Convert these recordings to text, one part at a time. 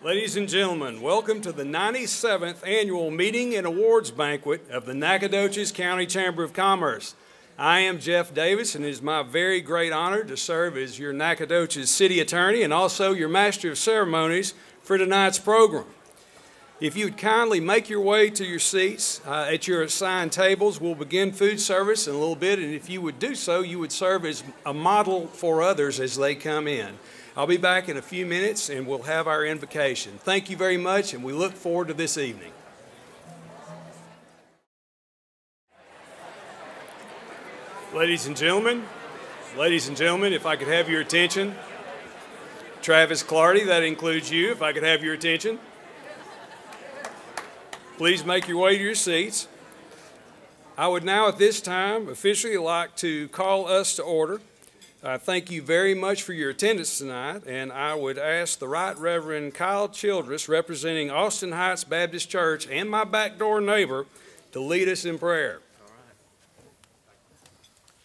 Ladies and gentlemen, welcome to the 97th Annual Meeting and Awards Banquet of the Nacogdoches County Chamber of Commerce. I am Jeff Davis, and it is my very great honor to serve as your Nacogdoches City Attorney and also your Master of Ceremonies for tonight's program. If you would kindly make your way to your seats at your assigned tables, we'll begin food service in a little bit, and if you would do so, you would serve as a model for others as they come in. I'll be back in a few minutes and we'll have our invocation. Thank you very much, and we look forward to this evening. Ladies and gentlemen, if I could have your attention. Travis Clardy, that includes you, if I could have your attention. Please make your way to your seats. I would now at this time officially like to call us to order. Thank you very much for your attendance tonight, and I would ask the Right Reverend Kyle Childress, representing Austin Heights Baptist Church and my backdoor neighbor, to lead us in prayer. All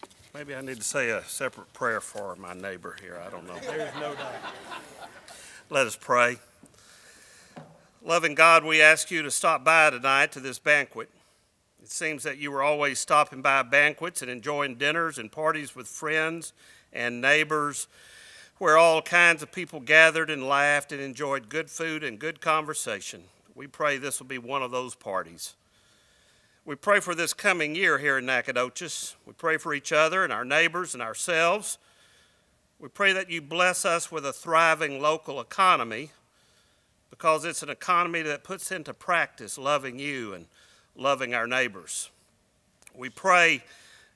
right. Maybe I need to say a separate prayer for my neighbor here. I don't know. There's no doubt. Let us pray. Loving God, we ask you to stop by tonight to this banquet. It seems that you were always stopping by banquets and enjoying dinners and parties with friends and neighbors, where all kinds of people gathered and laughed and enjoyed good food and good conversation. We pray this will be one of those parties. We pray for this coming year here in Nacogdoches. We pray for each other and our neighbors and ourselves. We pray that you bless us with a thriving local economy, because it's an economy that puts into practice loving you and loving our neighbors. We pray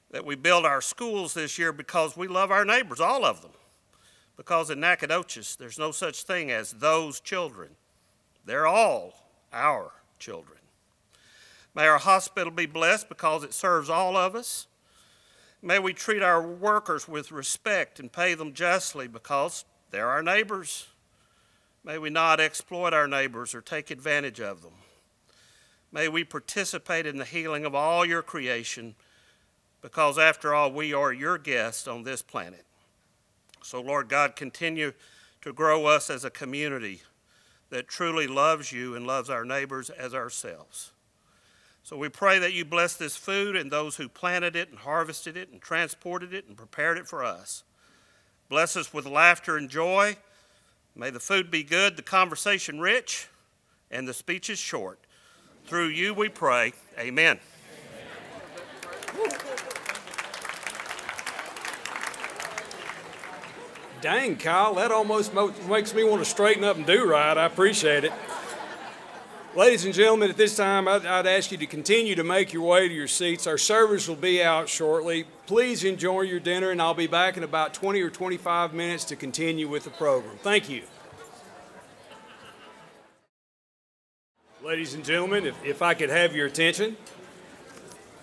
that we build our schools this year because we love our neighbors, all of them. Because in Nacogdoches, there's no such thing as those children. They're all our children. May our hospital be blessed because it serves all of us. May we treat our workers with respect and pay them justly because they're our neighbors. May we not exploit our neighbors or take advantage of them. May we participate in the healing of all your creation, because after all, we are your guests on this planet. So Lord God, continue to grow us as a community that truly loves you and loves our neighbors as ourselves. So we pray that you bless this food and those who planted it and harvested it and transported it and prepared it for us. Bless us with laughter and joy. May the food be good, the conversation rich, and the speeches short. Through you we pray. Amen. Dang, Kyle, that almost makes me want to straighten up and do right. I appreciate it. Ladies and gentlemen, at this time, I'd ask you to continue to make your way to your seats. Our servers will be out shortly. Please enjoy your dinner, and I'll be back in about 20 or 25 minutes to continue with the program. Thank you. Ladies and gentlemen, if I could have your attention,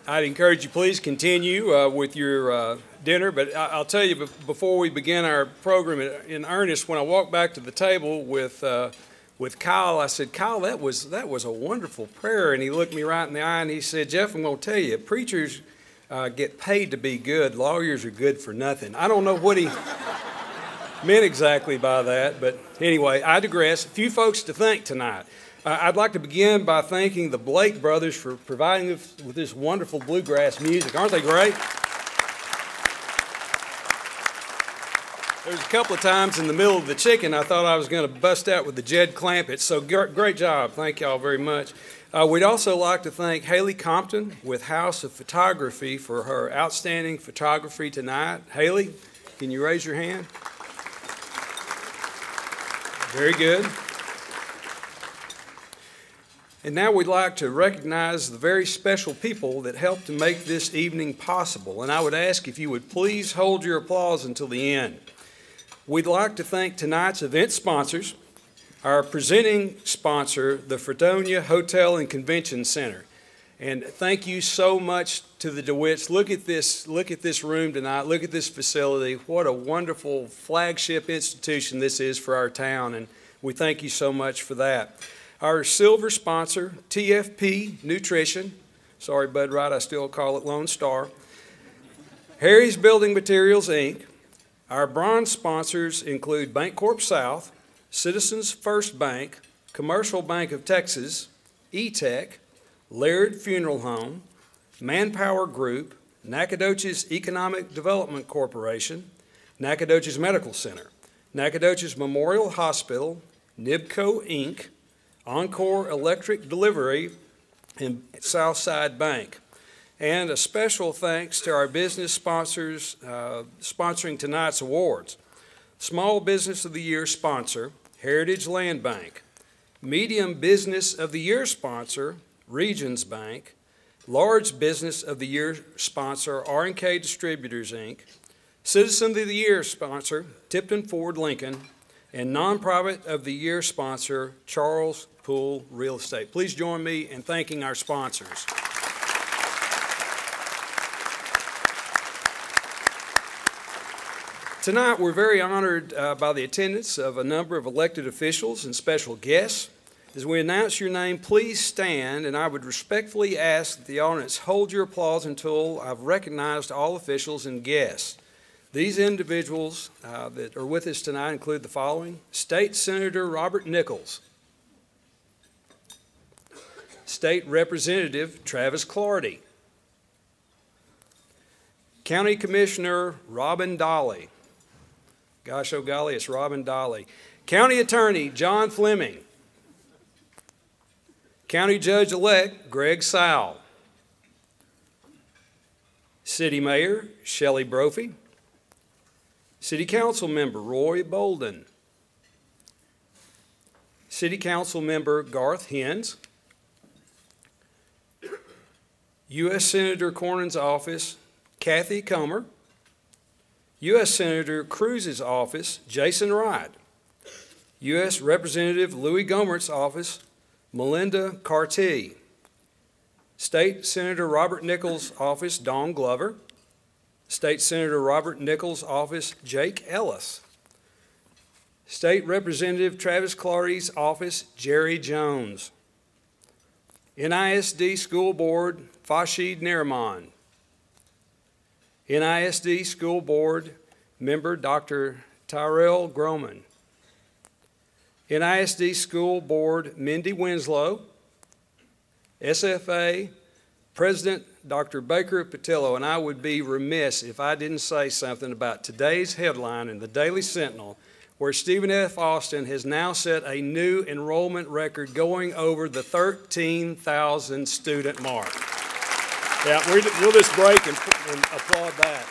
I'd encourage you please continue with your dinner. But I'll tell you, before we begin our program in earnest, when I walked back to the table with Kyle, I said, Kyle, that was a wonderful prayer. And he looked me right in the eye and he said, Jeff, I'm going to tell you, preachers get paid to be good. Lawyers are good for nothing. I don't know what he meant exactly by that, but anyway, I digress. A few folks to thank tonight. I'd like to begin by thanking the Blake brothers for providing us with this wonderful bluegrass music. Aren't they great? There's a couple of times in the middle of the chicken I thought I was going to bust out with the Jed Clampett, so great job. Thank y'all very much. We'd also like to thank Haley Compton with House of Photography for her outstanding photography tonight. Haley, can you raise your hand? Very good. And now we'd like to recognize the very special people that helped to make this evening possible. And I would ask if you would please hold your applause until the end. We'd like to thank tonight's event sponsors, our presenting sponsor, the Fredonia Hotel and Convention Center. And thank you so much to the DeWitts. Look at this room tonight. Look at this facility. What a wonderful flagship institution this is for our town, and we thank you so much for that. Our silver sponsor, TFP Nutrition. Sorry, Bud Wright, I still call it Lone Star. Harry's Building Materials, Inc. Our bronze sponsors include Bancorp South, Citizens First Bank, Commercial Bank of Texas, E-Tech, Laird Funeral Home, Manpower Group, Nacogdoches Economic Development Corporation, Nacogdoches Medical Center, Nacogdoches Memorial Hospital, Nibco Inc., Encore Electric Delivery, and Southside Bank. And a special thanks to our business sponsors sponsoring tonight's awards. Small Business of the Year sponsor, Heritage Land Bank. Medium Business of the Year sponsor, Regions Bank. Large Business of the Year sponsor, R&K Distributors, Inc. Citizen of the Year sponsor, Tipton Ford Lincoln. And Nonprofit of the Year sponsor, Charles Poole Real Estate. Please join me in thanking our sponsors. Tonight, we're very honored by the attendance of a number of elected officials and special guests. As we announce your name, please stand, and I would respectfully ask that the audience hold your applause until I've recognized all officials and guests. These individuals that are with us tonight include the following: State Senator Robert Nichols, State Representative Travis Clardy, County Commissioner Robin Dolly. Gosh, oh golly, it's Robin Dolly. County Attorney John Fleming. County Judge-elect Greg Sowell. City Mayor Shelley Brophy. City Council Member Roy Bolden. City Council Member Garth Hens. U.S. Senator Cornyn's office, Kathy Comer. U.S. Senator Cruz's office, Jason Wright. U.S. Representative Louis Gohmert's office, Melinda Carty. State Senator Robert Nichols' office, Dawn Glover. State Senator Robert Nichols' office, Jake Ellis. State Representative Travis Clardy's office, Jerry Jones. NISD School Board, Fashid Nariman. NISD School Board member, Dr. Tyrell Groman. NISD School Board, Mindy Winslow. SFA President, Dr. Baker Patillo, and I would be remiss if I didn't say something about today's headline in the Daily Sentinel, where Stephen F. Austin has now set a new enrollment record going over the 13,000 student mark. Yeah, we'll just break and applaud that.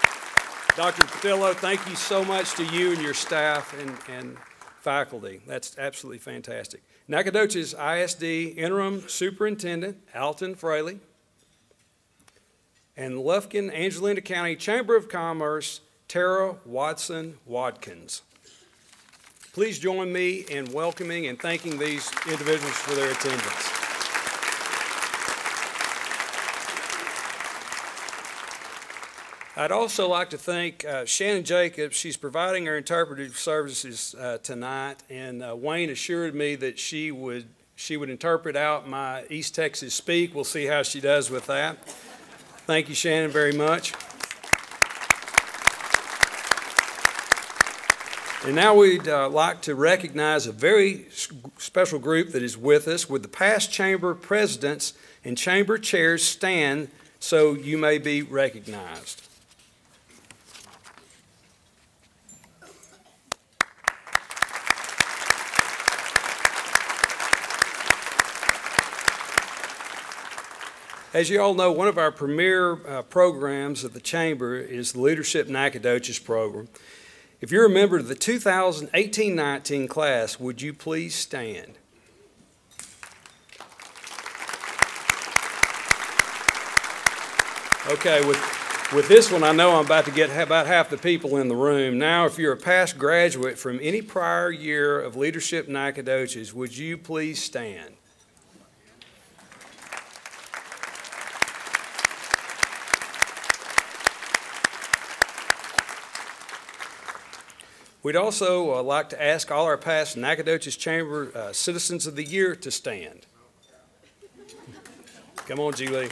Dr. Patillo, thank you so much to you and your staff and faculty. That's absolutely fantastic. Nacogdoches ISD Interim Superintendent Alton Fraley, and Lufkin Angelina County Chamber of Commerce Tara Watson Watkins. Please join me in welcoming and thanking these individuals for their attendance. I'd also like to thank Shannon Jacobs. She's providing her interpretive services tonight, and Wayne assured me that she would interpret out my East Texas speak. We'll see how she does with that. Thank you, Shannon, very much. And now we'd like to recognize a very special group that is with us. Would the past chamber presidents and chamber chairs stand so you may be recognized? As you all know, one of our premier programs of the Chamber is the Leadership Nacogdoches program. If you're a member of the 2018-19 class, would you please stand? Okay, with this one, I know I'm about to get about half the people in the room. Now, if you're a past graduate from any prior year of Leadership Nacogdoches, would you please stand? We'd also like to ask all our past Nacogdoches Chamber Citizens of the Year to stand. Come on, Julie.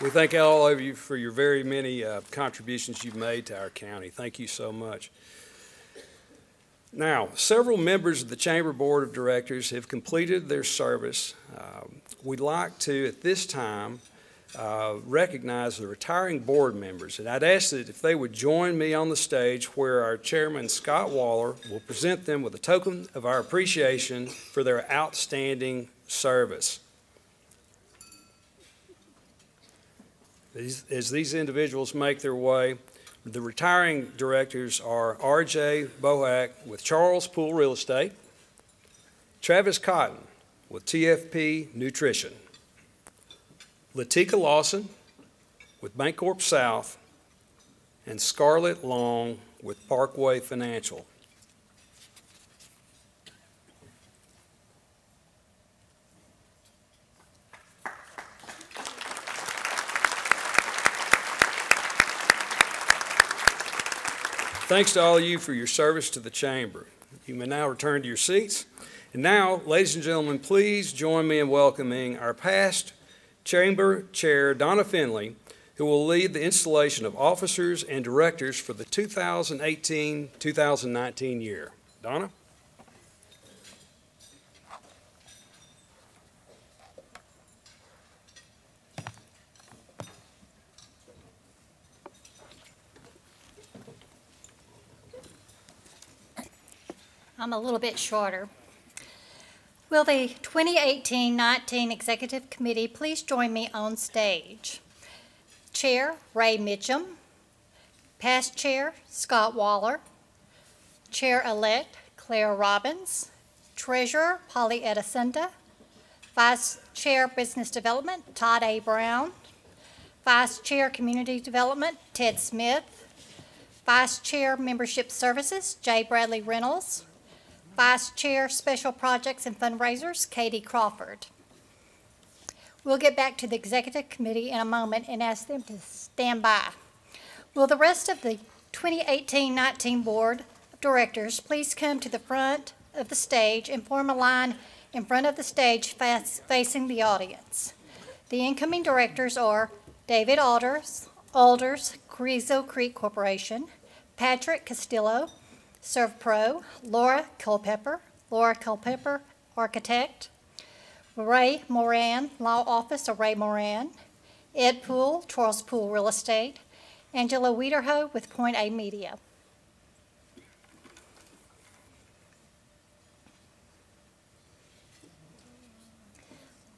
We thank all of you for your very many contributions you've made to our county. Thank you so much. Now, several members of the Chamber Board of Directors have completed their service. We'd like to, at this time, recognize the retiring board members. And I'd ask that if they would join me on the stage where our chairman, Scott Waller, will present them with a token of our appreciation for their outstanding service. As these individuals make their way, the retiring directors are R.J. Bohack with Charles Pool Real Estate, Travis Cotton with TFP Nutrition, Latika Lawson with Banquet South, and Scarlett Long with Parkway Financial. Thanks to all of you for your service to the Chamber. You may now return to your seats. And now, ladies and gentlemen, please join me in welcoming our past Chamber Chair, Donna Finley, who will lead the installation of officers and directors for the 2018-2019 year. Donna? I'm a little bit shorter. Will the 2018-19 Executive Committee please join me on stage? Chair, Ray Mitchum. Past Chair, Scott Waller. Chair-elect, Claire Robbins. Treasurer, Polly Edisunda. Vice Chair, Business Development, Todd A. Brown. Vice Chair, Community Development, Ted Smith. Vice Chair, Membership Services, J. Bradley Reynolds. Vice Chair, Special Projects and Fundraisers, Katie Crawford. We'll get back to the Executive Committee in a moment and ask them to stand by. Will the rest of the 2018-19 Board of Directors please come to the front of the stage and form a line in front of the stage facing the audience? The incoming directors are David Alders, Carrizo Creek Corporation, Patrick Castillo, ServPro, Laura Culpepper, Architect, Ray Moran, Law Office of Ray Moran, Ed Poole, Charles Poole Real Estate, Angela Wiederho with Point A Media.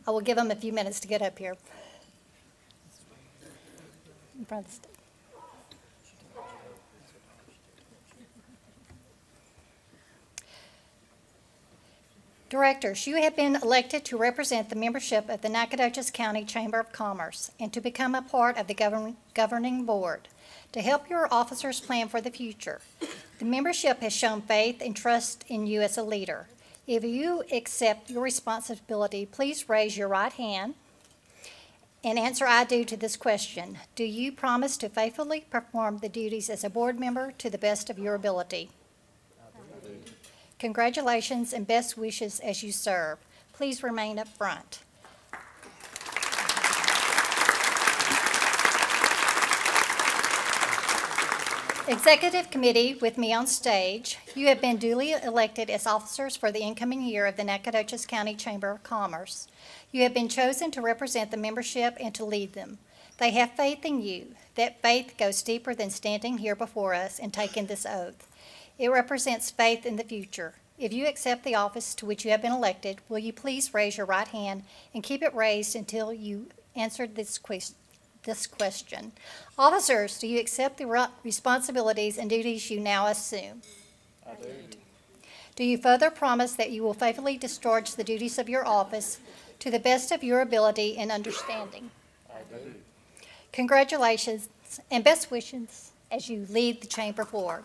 I will give them a few minutes to get up here in front of the stage. Directors, you have been elected to represent the membership of the Nacogdoches County Chamber of Commerce and to become a part of the governing board to help your officers plan for the future. The membership has shown faith and trust in you as a leader. If you accept your responsibility, please raise your right hand and answer "I do" to this question. Do you promise to faithfully perform the duties as a board member to the best of your ability? Congratulations and best wishes as you serve. Please remain up front. Executive Committee, with me on stage, you have been duly elected as officers for the incoming year of the Nacogdoches County Chamber of Commerce. You have been chosen to represent the membership and to lead them. They have faith in you. That faith goes deeper than standing here before us and taking this oath. It represents faith in the future. If you accept the office to which you have been elected, will you please raise your right hand and keep it raised until you answer this question. Officers, do you accept the responsibilities and duties you now assume? I do. Do you further promise that you will faithfully discharge the duties of your office to the best of your ability and understanding? I do. Congratulations and best wishes as you lead the Chamber Board.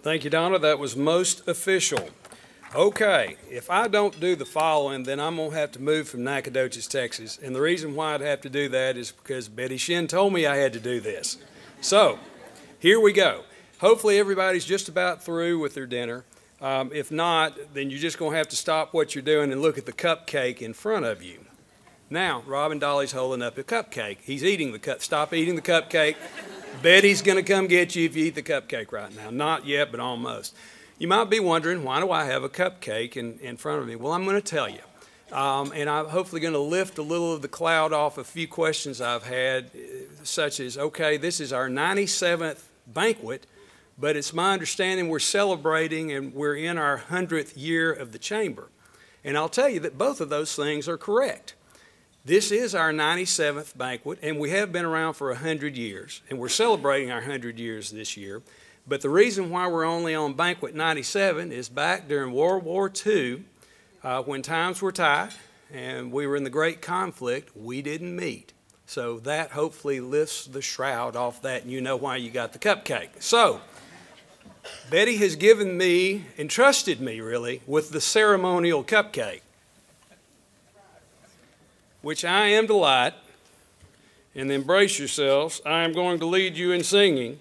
Thank you, Donna. That was most official. Okay, if I don't do the following, then I'm going to have to move from Nacogdoches, Texas. And the reason why I'd have to do that is because Betty Shinn told me I had to do this. So, here we go. Hopefully everybody's just about through with their dinner. If not, then you're just going to have to stop what you're doing and look at the cupcake in front of you. Now, Robin Dolly's holding up a cupcake. He's eating the cup. Stop eating the cupcake. Betty's going to come get you if you eat the cupcake right now. Not yet, but almost. You might be wondering, why do I have a cupcake in front of me? Well, I'm going to tell you. And I'm hopefully going to lift a little of the cloud off a few questions I've had, such as, okay, this is our 97th banquet, but it's my understanding we're celebrating and we're in our 100th year of the chamber. And I'll tell you that both of those things are correct. This is our 97th banquet, and we have been around for 100 years, and we're celebrating our 100 years this year. But the reason why we're only on banquet 97 is back during World War II, when times were tight and we were in the great conflict, we didn't meet. So that hopefully lifts the shroud off that, and you know why you got the cupcake. So, Betty has given me, entrusted me really, with the ceremonial cupcake, which I am to light, and then brace yourselves, I am going to lead you in singing.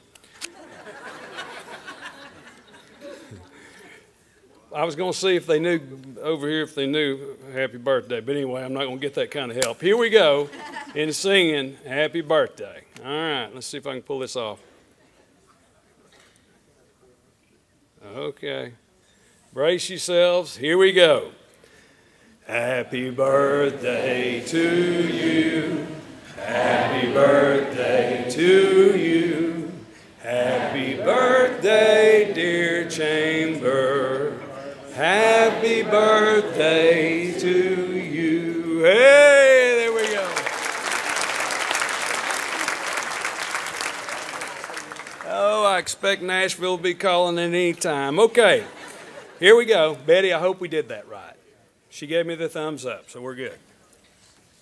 I was going to see if they knew over here, if they knew happy birthday. But anyway, I'm not going to get that kind of help. Here we go in singing happy birthday. All right, let's see if I can pull this off. Okay. Brace yourselves. Here we go. Happy birthday to you. Happy birthday to you. Happy birthday, dear chamber. Happy birthday to you. Hey, there we go. Oh, I expect Nashville to be calling at any time. Okay, here we go. Betty, I hope we did that right. She gave me the thumbs up, so we're good.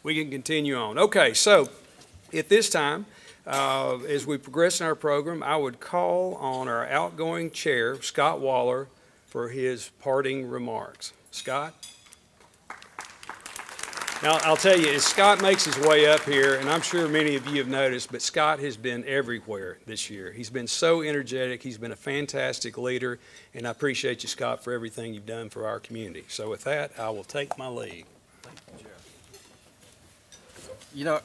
We can continue on. Okay, so at this time, as we progress in our program, I would call on our outgoing chair, Scott Waller, for his parting remarks. Scott? Now, I'll tell you, as Scott makes his way up here, and I'm sure many of you have noticed, but Scott has been everywhere this year. He's been so energetic. He's been a fantastic leader, and I appreciate you, Scott, for everything you've done for our community. So with that, I will take my leave. Thank you, Jeff. You know,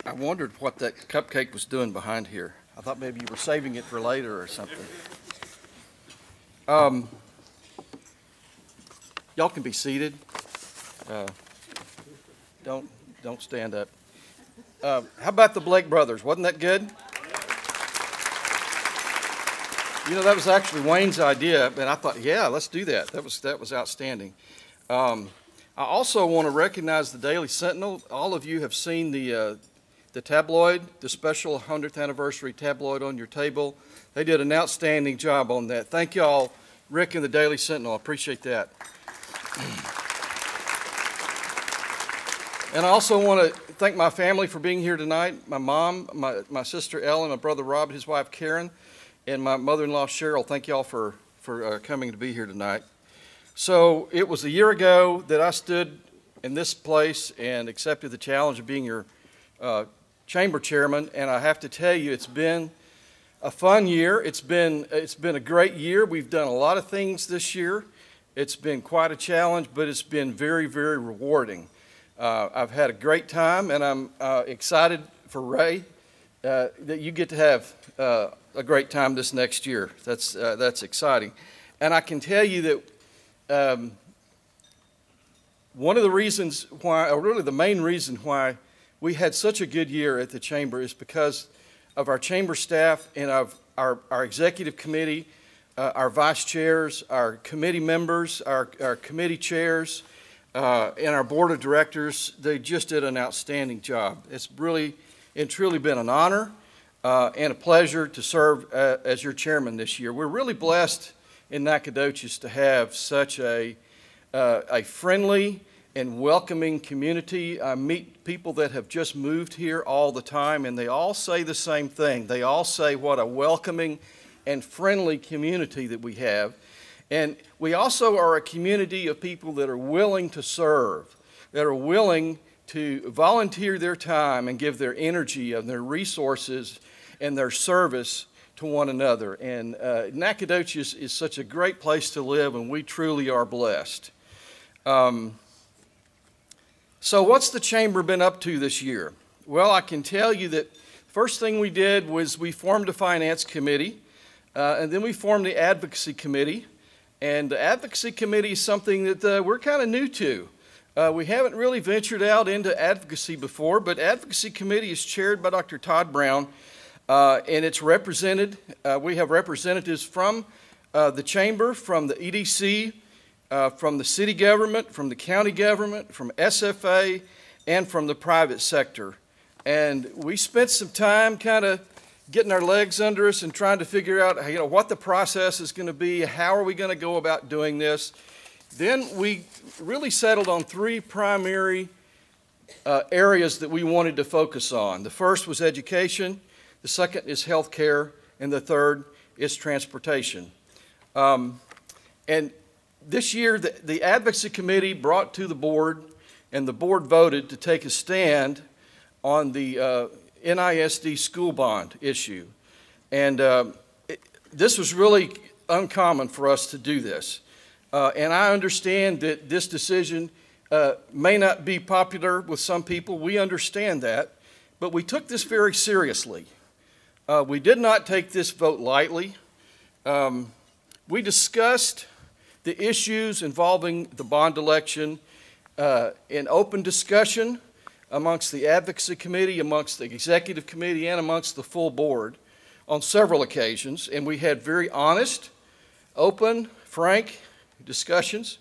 I wondered what that cupcake was doing behind here. I thought maybe you were saving it for later or something. Y'all can be seated. Don't stand up. How about the Blake brothers? Wasn't that good? You know, that was actually Wayne's idea, and I thought, yeah, let's do that. That was outstanding. I also want to recognize the Daily Sentinel. All of you have seen the tabloid, the special 100th anniversary tabloid on your table. They did an outstanding job on that. Thank y'all, Rick and the Daily Sentinel. I appreciate that. And I also want to thank my family for being here tonight. My mom, my sister Ellen, my brother Rob, his wife Karen, and my mother-in-law Cheryl. Thank y'all for coming to be here tonight. So it was a year ago that I stood in this place and accepted the challenge of being your chamber chairman, and I have to tell you, it's been a fun year. It's been a great year. We've done a lot of things this year. It's been quite a challenge, but it's been very, very rewarding. I've had a great time, and I'm excited for Ray that you get to have a great time this next year. That's exciting. And I can tell you that one of the reasons why, or really the main reason why we had such a good year at the Chamber is because of our Chamber staff and of our executive committee, our vice chairs, our committee members, our committee chairs, and our board of directors. They just did an outstanding job. It's really and truly been an honor and a pleasure to serve as your chairman this year. We're really blessed in Nacogdoches to have such a friendly and welcoming community. I meet people that have just moved here all the time, and they all say the same thing. They all say what a welcoming and friendly community that we have. And we also are a community of people that are willing to serve, that are willing to volunteer their time and give their energy and their resources and their service to one another. And Nacogdoches is such a great place to live, and we truly are blessed. So what's the chamber been up to this year? Well, I can tell you that first thing we did was we formed a finance committee, and then we formed the advocacy committee. And the advocacy committee is something that we're kind of new to. We haven't really ventured out into advocacy before, but advocacy committee is chaired by Dr. Todd Brown, and it's represented. We have representatives from the chamber, from the EDC, from the city government, from the county government, from SFA, and from the private sector. And we spent some time kind of getting our legs under us and trying to figure out, what the process is going to be, how are we going to go about doing this. Then we really settled on three primary areas that we wanted to focus on. The first was education, the second is healthcare, and the third is transportation. And this year, the advocacy committee brought to the board, and the board voted to take a stand on the NISD school bond issue. And this was really uncommon for us to do this. And I understand that this decision may not be popular with some people. We understand that. But we took this very seriously. We did not take this vote lightly. We discussed the issues involving the bond election in open discussion amongst the advocacy committee, amongst the executive committee, and amongst the full board on several occasions. And we had very honest, open, frank discussions.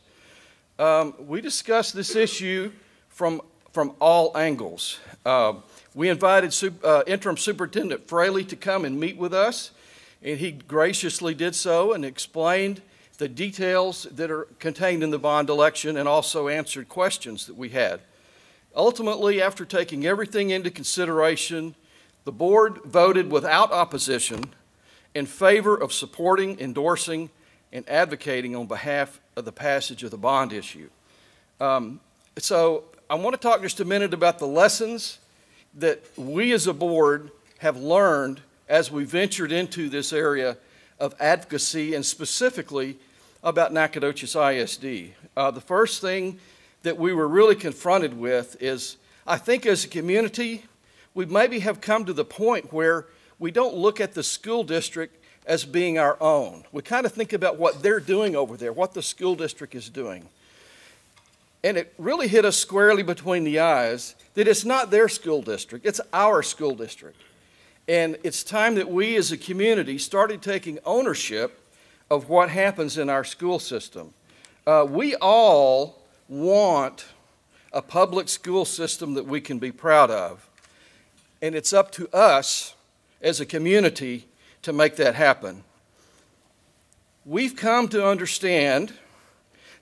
We discussed this issue from all angles. We invited Interim Superintendent Fraley to come and meet with us, and he graciously did so and explained the details that are contained in the bond election and also answered questions that we had. Ultimately, after taking everything into consideration, the board voted without opposition in favor of supporting, endorsing, and advocating on behalf of the passage of the bond issue. So I want to talk just a minute about the lessons that we as a board have learned as we ventured into this area of advocacy, and specifically about Nacogdoches ISD. The first thing that we were really confronted with is, I think as a community, we maybe have come to the point where we don't look at the school district as being our own. We kind of think about what they're doing over there, what the school district is doing. And it really hit us squarely between the eyes that it's not their school district, it's our school district. And it's time that we as a community started taking ownership of what happens in our school system. We all want a public school system that we can be proud of. And it's up to us as a community to make that happen. We've come to understand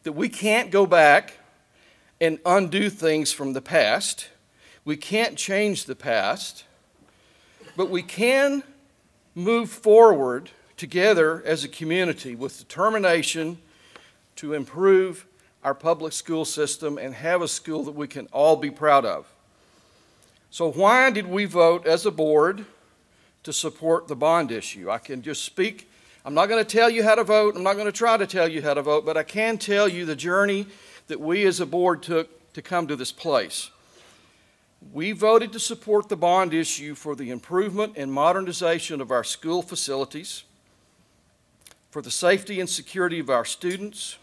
that we can't go back and undo things from the past. We can't change the past, but we can move forward together as a community with determination to improve our public school system and have a school that we can all be proud of. So why did we vote as a board to support the bond issue? I can just speak. I'm not going to tell you how to vote. I'm not going to try to tell you how to vote, but I can tell you the journey that we as a board took to come to this place. We voted to support the bond issue for the improvement and modernization of our school facilities, for the safety and security of our students,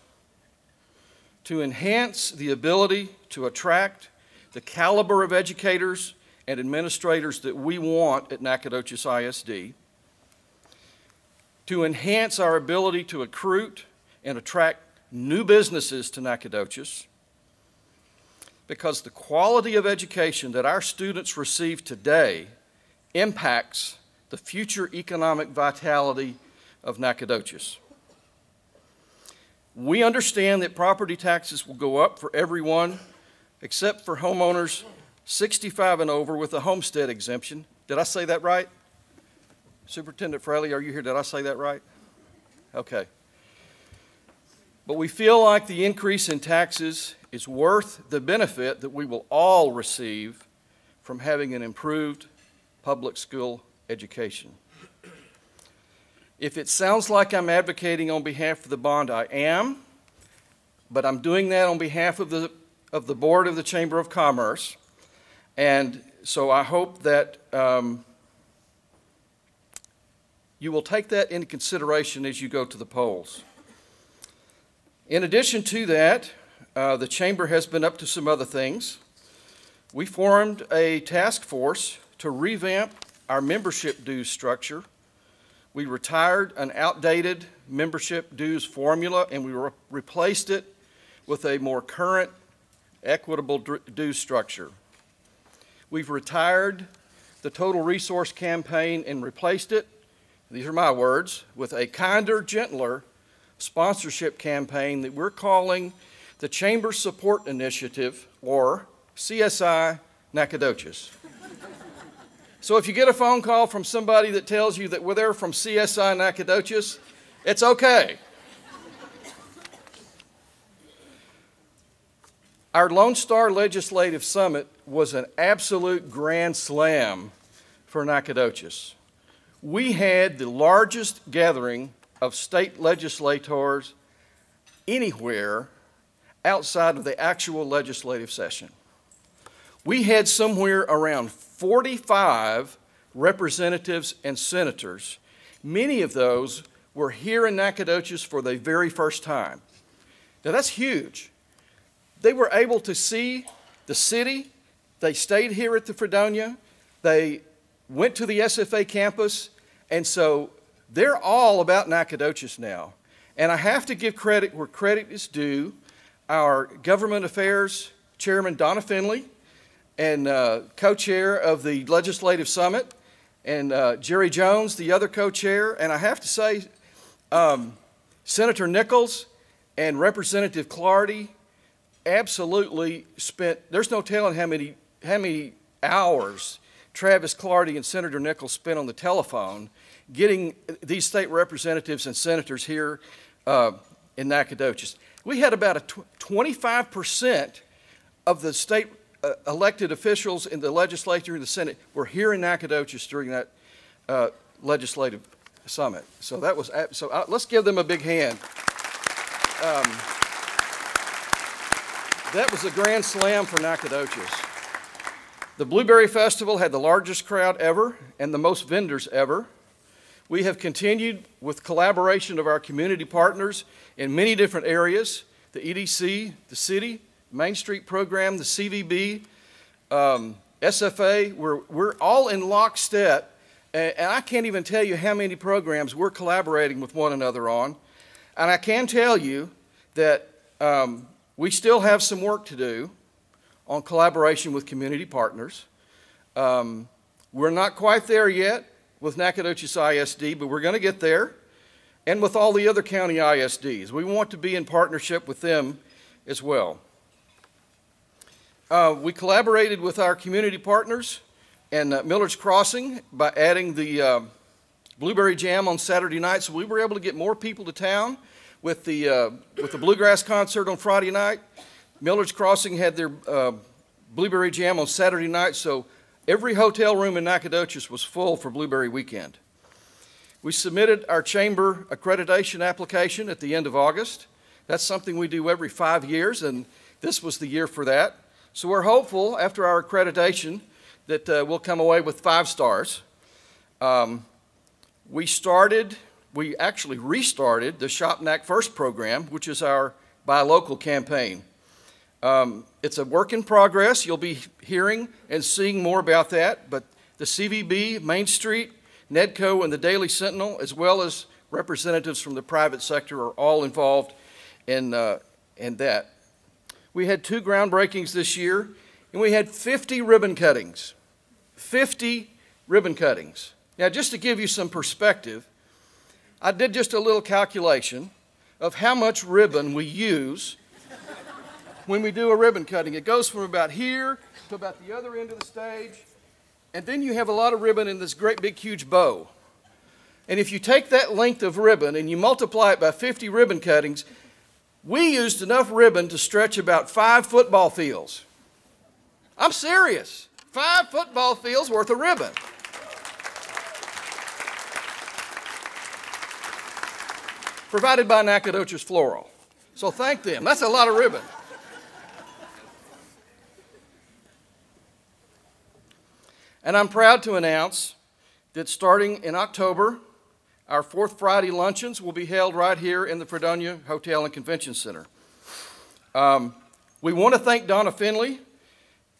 to enhance the ability to attract the caliber of educators and administrators that we want at Nacogdoches ISD, to enhance our ability to recruit and attract new businesses to Nacogdoches, because the quality of education that our students receive today impacts the future economic vitality of Nacogdoches. We understand that property taxes will go up for everyone except for homeowners 65 and over with a homestead exemption. Did I say that right? Superintendent Fraley, are you here? Did I say that right? Okay. but we feel like the increase in taxes is worth the benefit that we will all receive from having an improved public school education. If it sounds like I'm advocating on behalf of the bond, I am, but I'm doing that on behalf of the board of the Chamber of Commerce, and so I hope that you will take that into consideration as you go to the polls. In addition to that, the Chamber has been up to some other things. We formed a task force to revamp our membership dues structure. We retired an outdated membership dues formula and we replaced it with a more current, equitable dues structure. We've retired the total resource campaign and replaced it, these are my words, with a kinder, gentler sponsorship campaign that we're calling the Chamber Support Initiative, or CSI Nacogdoches. So if you get a phone call from somebody that tells you that they're from CSI Nacogdoches, it's okay. Our Lone Star Legislative Summit was an absolute grand slam for Nacogdoches. We had the largest gathering of state legislators anywhere outside of the actual legislative session. We had somewhere around 45 representatives and senators. Many of those were here in Nacogdoches for the very first time. Now that's huge. They were able to see the city. They stayed here at the Fredonia. They went to the SFA campus, and so they're all about Nacogdoches now. And I have to give credit where credit is due. Our Government Affairs Chairman, Donna Finley, and co-chair of the Legislative Summit, and Jerry Jones, the other co-chair. And I have to say, Senator Nichols and Representative Clardy absolutely spent, there's no telling how many hours Travis Clardy and Senator Nichols spent on the telephone getting these state representatives and senators here in Nacogdoches. We had about a 25% of the state elected officials in the legislature and the Senate were here in Nacogdoches during that legislative summit. So that was, let's give them a big hand. That was a grand slam for Nacogdoches. The Blueberry Festival had the largest crowd ever and the most vendors ever. We have continued with collaboration of our community partners in many different areas, the EDC, the city, Main Street program, the CVB, SFA. We're all in lockstep, and I can't even tell you how many programs we're collaborating with one another on. And I can tell you that we still have some work to do on collaboration with community partners. We're not quite there yet with Nacogdoches ISD, but we're going to get there, and with all the other county ISDs. We want to be in partnership with them as well. We collaborated with our community partners and Miller's Crossing by adding the Blueberry Jam on Saturday night, so we were able to get more people to town with the Bluegrass concert on Friday night. Miller's Crossing had their Blueberry Jam on Saturday night, so every hotel room in Nacogdoches was full for Blueberry Weekend. We submitted our chamber accreditation application at the end of August. That's something we do every 5 years, and this was the year for that. So we're hopeful after our accreditation that we'll come away with 5 stars. We actually restarted the Shop Nac First program, which is our buy local campaign. It's a work in progress. You'll be hearing and seeing more about that, but the CVB, Main Street, NEDCO, and the Daily Sentinel, as well as representatives from the private sector, are all involved in that. We had 2 groundbreakings this year, and we had 50 ribbon cuttings. 50 ribbon cuttings. Now, just to give you some perspective, I did just a little calculation of how much ribbon we use when we do a ribbon cutting. It goes from about here to about the other end of the stage, and then you have a lot of ribbon in this great big huge bow. And if you take that length of ribbon and you multiply it by 50 ribbon cuttings, We used enough ribbon to stretch about 5 football fields. I'm serious. 5 football fields worth of ribbon. Provided by Nacogdoches Floral. So thank them. That's a lot of ribbon. And I'm proud to announce that starting in October, our 4th Friday luncheons will be held right here in the Fredonia Hotel and Convention Center. We want to thank Donna Finley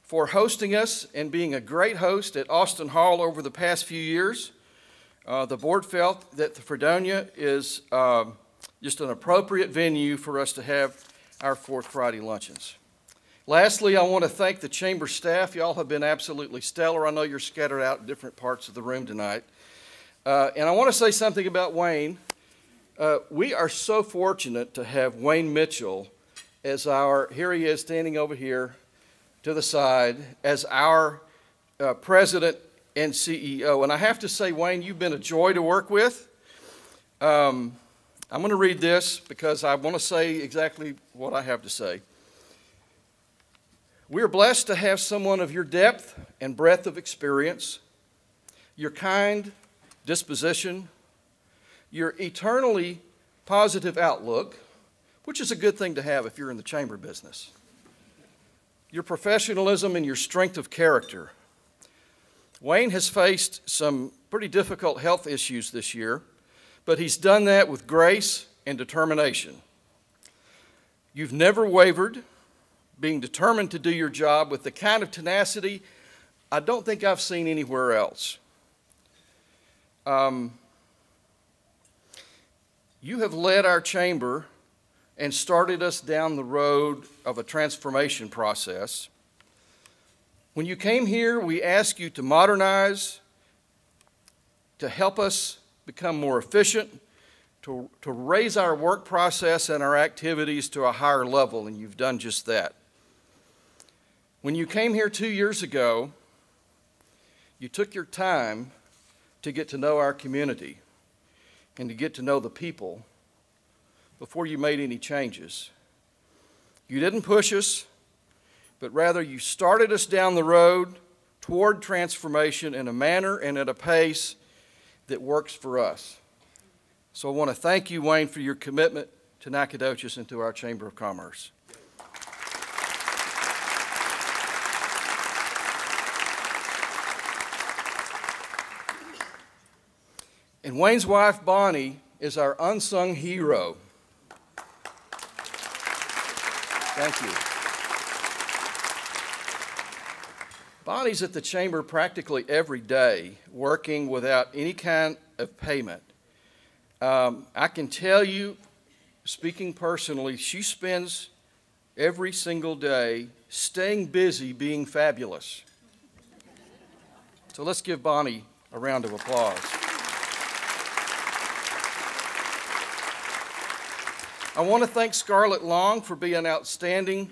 for hosting us and being a great host at Austin Hall over the past few years. The board felt that the Fredonia is just an appropriate venue for us to have our 4th Friday luncheons. Lastly, I want to thank the chamber staff. Y'all have been absolutely stellar. I know you're scattered out in different parts of the room tonight. And I want to say something about Wayne. We are so fortunate to have Wayne Mitchell as here he is standing over here to the side, as our president and CEO. And I have to say, Wayne, you've been a joy to work with. I'm going to read this because I want to say exactly what I have to say. We are blessed to have someone of your depth and breadth of experience, your kind disposition, your eternally positive outlook, which is a good thing to have if you're in the chamber business, your professionalism and your strength of character. Wayne has faced some pretty difficult health issues this year, but he's done that with grace and determination. You've never wavered, being determined to do your job with the kind of tenacity I don't think I've seen anywhere else. You have led our chamber and started us down the road of a transformation process. When you came here, we asked you to modernize, to help us become more efficient, to raise our work process and our activities to a higher level, and you've done just that. When you came here 2 years ago, you took your time to get to know our community and to get to know the people before you made any changes. You didn't push us, but rather you started us down the road toward transformation in a manner and at a pace that works for us. So I want to thank you, Wayne, for your commitment to Nacogdoches and to our Chamber of Commerce. And Wayne's wife, Bonnie, is our unsung hero. Thank you. Bonnie's at the chamber practically every day, working without any kind of payment. I can tell you, speaking personally, she spends every single day staying busy being fabulous. So let's give Bonnie a round of applause. I want to thank Scarlett Long for being an outstanding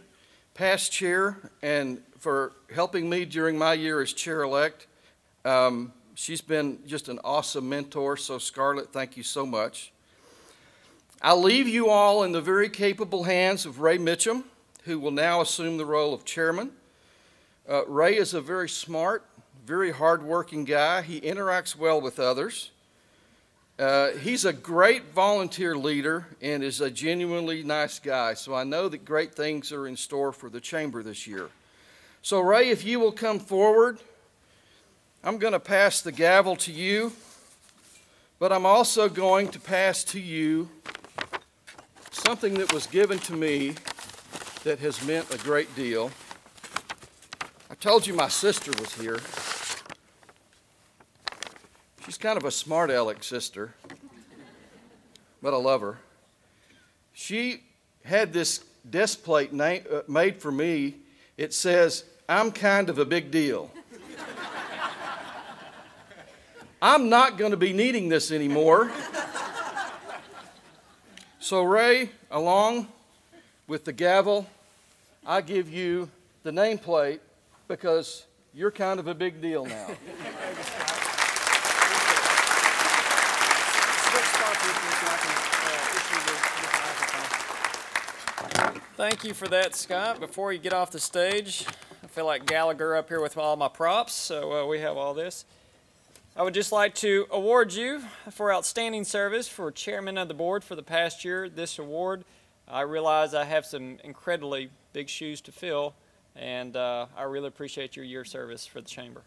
past chair and for helping me during my year as chair-elect. She's been just an awesome mentor, so Scarlett, thank you so much. I'll leave you all in the very capable hands of Ray Mitchum, who will now assume the role of chairman. Ray is a very smart, very hardworking guy. He interacts well with others. He's a great volunteer leader and is a genuinely nice guy, so I know that great things are in store for the chamber this year. So Ray, if you will come forward, I'm going to pass the gavel to you, but I'm also going to pass to you something that was given to me that has meant a great deal. I told you my sister was here. She's kind of a smart aleck sister, but I love her. She had this desk plate made for me. It says, "I'm kind of a big deal." I'm not going to be needing this anymore. So Ray, along with the gavel, I give you the nameplate because you're kind of a big deal now. Thank you for that, Scott. Before you get off the stage, I feel like Gallagher up here with all my props, so we have all this. I would just like to award you for outstanding service for chairman of the board for the past year. This award, I realize I have some incredibly big shoes to fill, and I really appreciate your year's service for the chamber.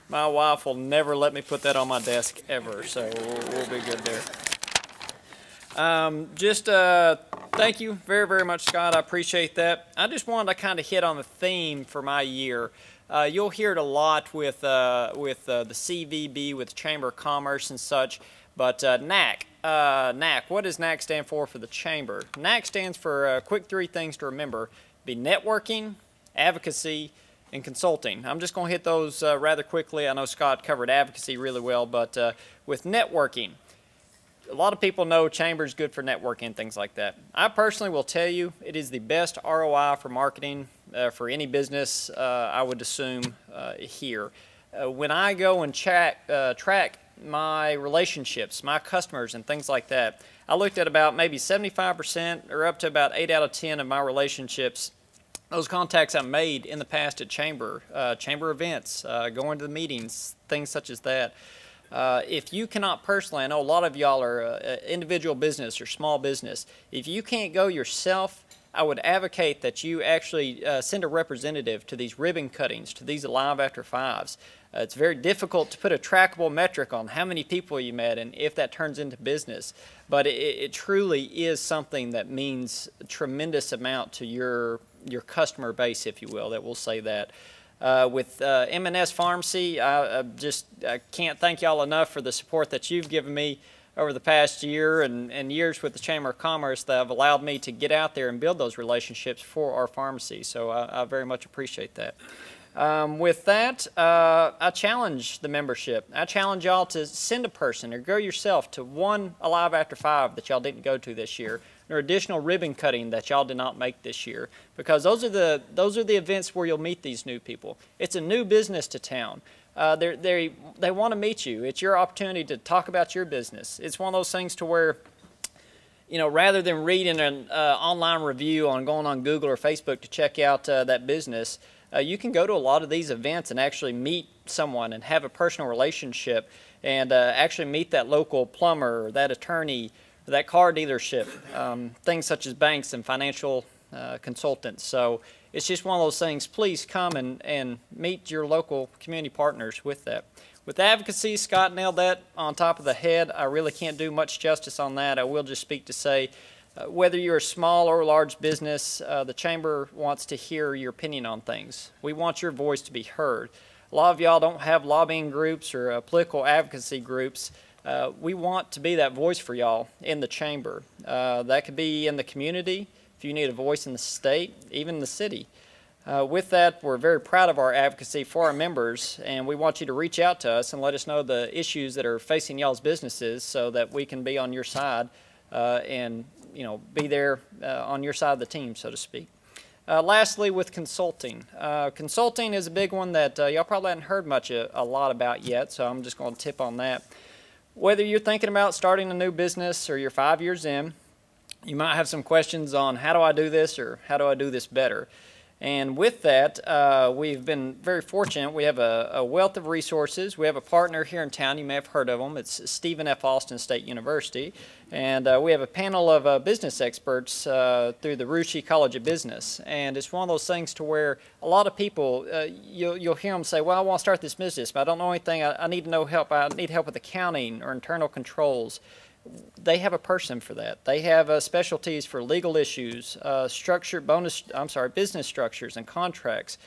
My wife will never let me put that on my desk ever, so we'll be good there. Thank you very, very much, Scott. I appreciate that. I just wanted to kind of hit on the theme for my year. You'll hear it a lot with the CVB, with Chamber of Commerce and such, but NAC. NAC, what does NAC stand for the Chamber? NAC stands for quick three things to remember. Be networking, advocacy, and consulting. I'm just going to hit those rather quickly. I know Scott covered advocacy really well, but with networking, a lot of people know Chamber's good for networking and things like that. I personally will tell you it is the best ROI for marketing for any business, I would assume, here. When I go and track my relationships, my customers and things like that, I looked at about maybe 75% or up to about 8 out of 10 of my relationships, those contacts I made in the past at Chamber events, going to the meetings, things such as that. If you cannot personally, I know a lot of y'all are individual business or small business, if you can't go yourself, I would advocate that you actually send a representative to these ribbon cuttings, to these Alive After Fives. It's very difficult to put a trackable metric on how many people you met and if that turns into business, but it truly is something that means a tremendous amount to your customer base, if you will, that will say that. With M&S Pharmacy, I can't thank y'all enough for the support that you've given me over the past year and years with the Chamber of Commerce that have allowed me to get out there and build those relationships for our pharmacy. So I very much appreciate that. With that, I challenge the membership. I challenge y'all to send a person or go yourself to one Alive After Five that y'all didn't go to this year, or additional ribbon cutting that y'all did not make this year, because those are the events where you'll meet these new people. It's a new business to town. They want to meet you. It's your opportunity to talk about your business. It's one of those things to where, you know, rather than reading an online review on going on Google or Facebook to check out that business, you can go to a lot of these events and actually meet someone and have a personal relationship and actually meet that local plumber or that attorney, that car dealership, things such as banks and financial consultants. So it's just one of those things. Please come and meet your local community partners with that. With advocacy, Scott nailed that on top of the head. I really can't do much justice on that. I will just speak to say, whether you're a small or large business, the Chamber wants to hear your opinion on things. We want your voice to be heard. A lot of y'all don't have lobbying groups or political advocacy groups. We want to be that voice for y'all in the Chamber. That could be in the community, if you need a voice in the state, even the city. With that, we're very proud of our advocacy for our members, and we want you to reach out to us and let us know the issues that are facing y'all's businesses so that we can be on your side and, you know, be there on your side of the team, so to speak. Lastly, with consulting. Consulting is a big one that y'all probably haven't heard a lot about yet, so I'm just going to tip on that. Whether you're thinking about starting a new business or you're 5 years in, you might have some questions on how do I do this or how do I do this better. And with that, we've been very fortunate. We have a wealth of resources. We have a partner here in town. You may have heard of them. It's Stephen F. Austin State University. And we have a panel of business experts through the Ruchi College of Business. And it's one of those things to where a lot of people, you'll hear them say, well, I want to start this business, but I don't know anything. I need to know help. I need help with accounting or internal controls. They have a person for that. They have specialties for legal issues, business structures and contracts,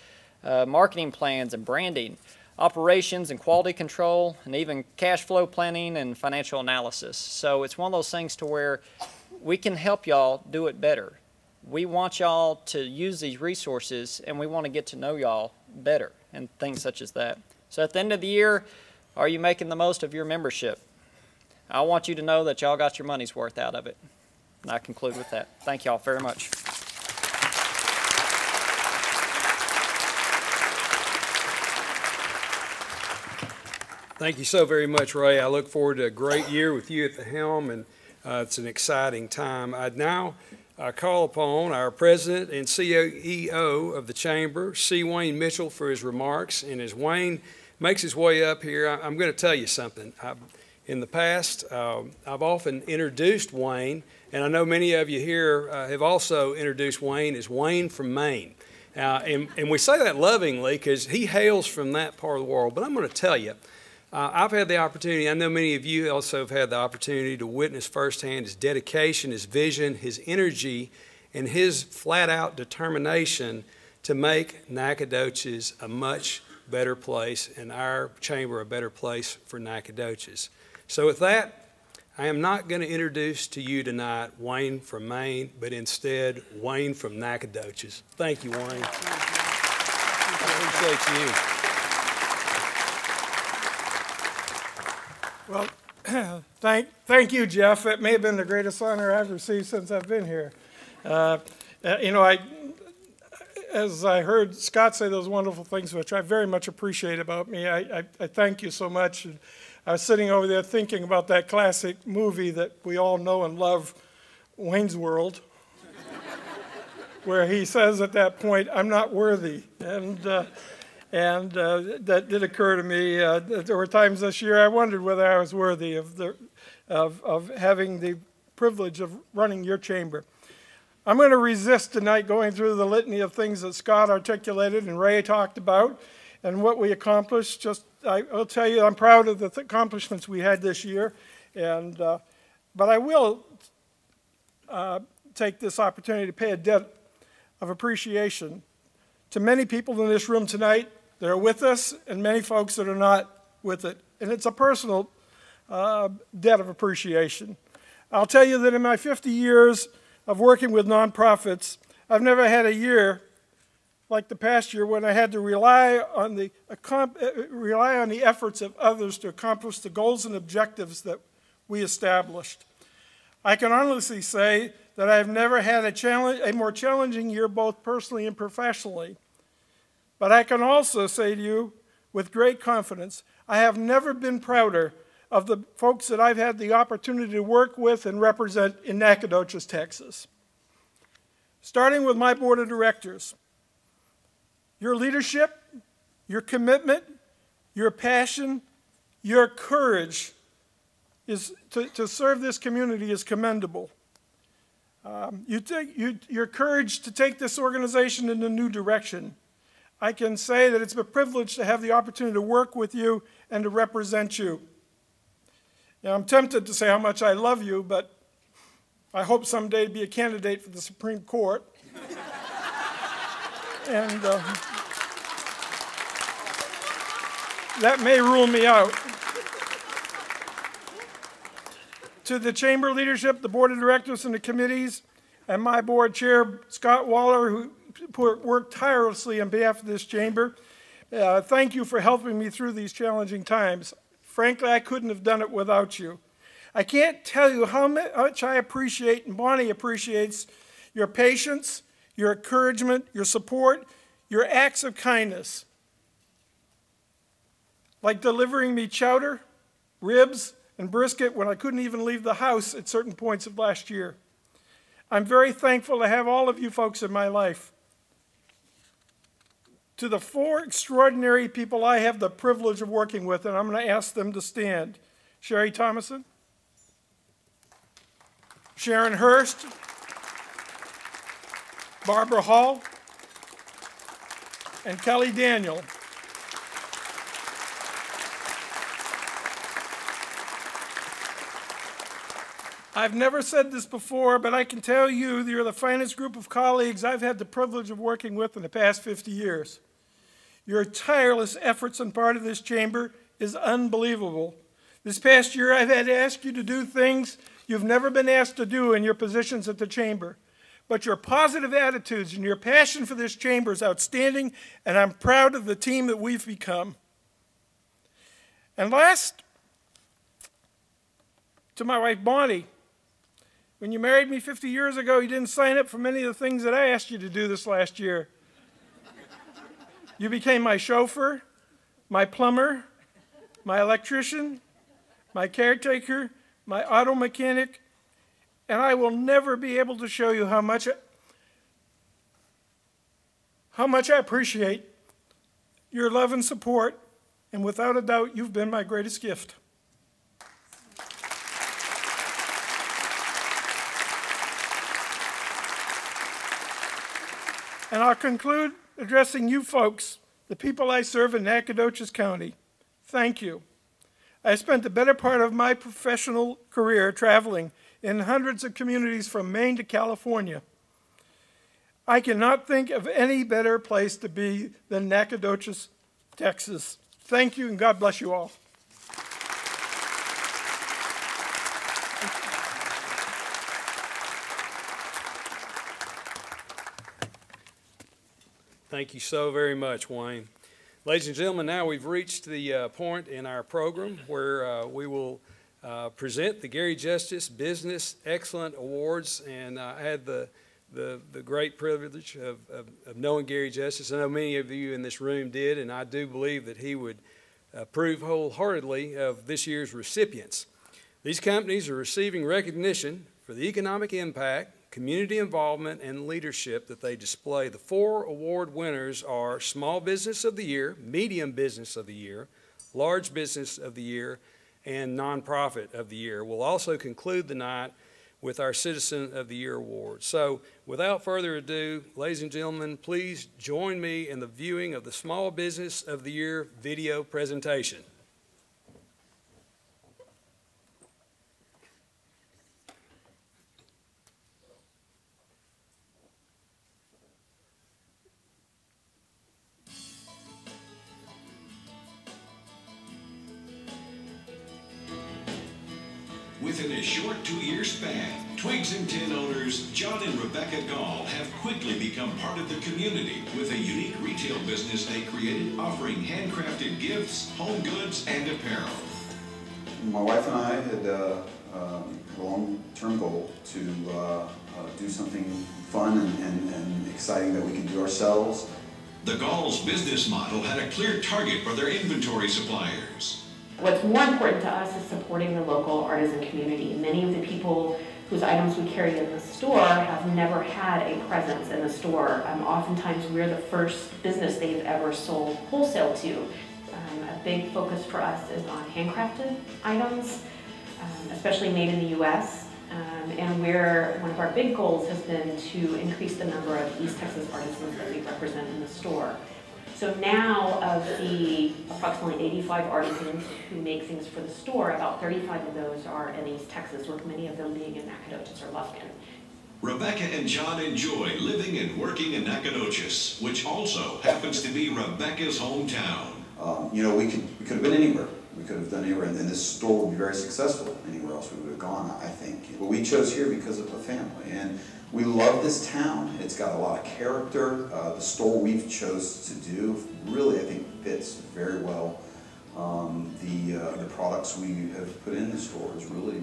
marketing plans and branding, operations and quality control, and even cash flow planning and financial analysis. So it's one of those things to where we can help y'all do it better. We want y'all to use these resources, and we want to get to know y'all better and things such as that. So at the end of the year, are you making the most of your membership? I want you to know that y'all got your money's worth out of it. And I conclude with that. Thank y'all very much. Thank you so very much, Ray. I look forward to a great year with you at the helm, and it's an exciting time. I'd now call upon our president and CEO of the Chamber, C. Wayne Mitchell, for his remarks. And as Wayne makes his way up here, I'm going to tell you something. In the past, I've often introduced Wayne, and I know many of you here have also introduced Wayne as Wayne from Maine. And we say that lovingly because he hails from that part of the world. But I'm going to tell you, I've had the opportunity, I know many of you also have had the opportunity to witness firsthand his dedication, his vision, his energy, and his flat-out determination to make Nacogdoches a much better place and our chamber a better place for Nacogdoches. So with that, I am not going to introduce to you tonight Wayne from Maine, but instead Wayne from Nacogdoches. Thank you, Wayne. I appreciate you. Well, thank you, Jeff. It may have been the greatest honor I've received since I've been here. You know, as I heard Scott say those wonderful things, which I very much appreciate about me, I thank you so much. And I was sitting over there thinking about that classic movie that we all know and love, Wayne's World, where he says at that point, "I'm not worthy." And that did occur to me. There were times this year I wondered whether I was worthy of having the privilege of running your chamber. I'm going to resist tonight going through the litany of things that Scott articulated and Ray talked about and what we accomplished. I'll tell you, I'm proud of the accomplishments we had this year. But I will take this opportunity to pay a debt of appreciation to many people in this room tonight that are with us and many folks that are not with it. And it's a personal debt of appreciation. I'll tell you that in my 50 years of working with nonprofits, I've never had a year like the past year when I had to rely on the efforts of others to accomplish the goals and objectives that we established. I can honestly say that I've never had a more challenging year, both personally and professionally. But I can also say to you with great confidence, I have never been prouder of the folks that I've had the opportunity to work with and represent in Nacogdoches, Texas. Starting with my board of directors, your leadership, your commitment, your passion, your courage to serve this community is commendable. Your courage to take this organization in a new direction. I can say that it's a privilege to have the opportunity to work with you and to represent you. Now, I'm tempted to say how much I love you, but I hope someday to be a candidate for the Supreme Court. And that may rule me out. To the chamber leadership, the board of directors and the committees, and my board chair, Scott Waller, who worked tirelessly on behalf of this chamber, thank you for helping me through these challenging times. Frankly, I couldn't have done it without you. I can't tell you how much I appreciate, and Bonnie appreciates, your patience, your encouragement, your support, your acts of kindness. Like delivering me chowder, ribs, and brisket when I couldn't even leave the house at certain points of last year. I'm very thankful to have all of you folks in my life. To the four extraordinary people I have the privilege of working with, and I'm going to ask them to stand. Sherry Thomason, Sharon Hurst, Barbara Hall, and Kelly Daniel. I've never said this before, but I can tell you you're the finest group of colleagues I've had the privilege of working with in the past 50 years. Your tireless efforts on part of this chamber is unbelievable. This past year, I've had to ask you to do things you've never been asked to do in your positions at the chamber. But your positive attitudes and your passion for this chamber is outstanding, and I'm proud of the team that we've become. And last, to my wife, Bonnie. When you married me 50 years ago, you didn't sign up for many of the things that I asked you to do this last year. You became my chauffeur, my plumber, my electrician, my caretaker, my auto mechanic, and I will never be able to show you how much I appreciate your love and support, and without a doubt, you've been my greatest gift. And I'll conclude addressing you folks, the people I serve in Nacogdoches County. Thank you. I spent the better part of my professional career traveling in hundreds of communities from Maine to California. I cannot think of any better place to be than Nacogdoches, Texas. Thank you, and God bless you all. Thank you so very much, Wayne. Ladies and gentlemen, now we've reached the point in our program where we will present the Gary Justice Business Excellent Awards, and I had the great privilege of knowing Gary Justice. I know many of you in this room did, and I do believe that he would approve wholeheartedly of this year's recipients. These companies are receiving recognition for the economic impact, community involvement, and leadership that they display. The 4 award winners are Small Business of the Year, Medium Business of the Year, Large Business of the Year, and Nonprofit of the Year. We'll also conclude the night with our Citizen of the Year award. So without further ado, ladies and gentlemen, please join me in the viewing of the Small Business of the Year video presentation. Within a short 2-year span, Twigs and Tin owners John and Rebecca Gall have quickly become part of the community with a unique retail business they created offering handcrafted gifts, home goods, and apparel. My wife and I had a long-term goal to do something fun and exciting that we could do ourselves. The Galls' business model had a clear target for their inventory suppliers. What's more important to us is supporting the local artisan community. Many of the people whose items we carry in the store have never had a presence in the store. Oftentimes we're the first business they've ever sold wholesale to. A big focus for us is on handcrafted items, especially made in the U.S. And one of our big goals has been to increase the number of East Texas artisans that we represent in the store. So now, of the approximately 85 artisans who make things for the store, about 35 of those are in East Texas, with many of them being in Nacogdoches or Lufkin. Rebecca and John enjoy living and working in Nacogdoches, which also happens to be Rebecca's hometown. You know, we could have been anywhere. We could have done anywhere, and this store would be very successful anywhere else we would have gone, I think. But we chose here because of the family, and we love this town. It's got a lot of character. The store we've chose to do really, I think, fits very well. The products we have put in the store is really,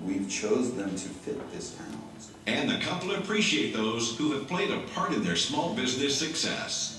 we've chosen them to fit this town. And the couple appreciate those who have played a part in their small business success.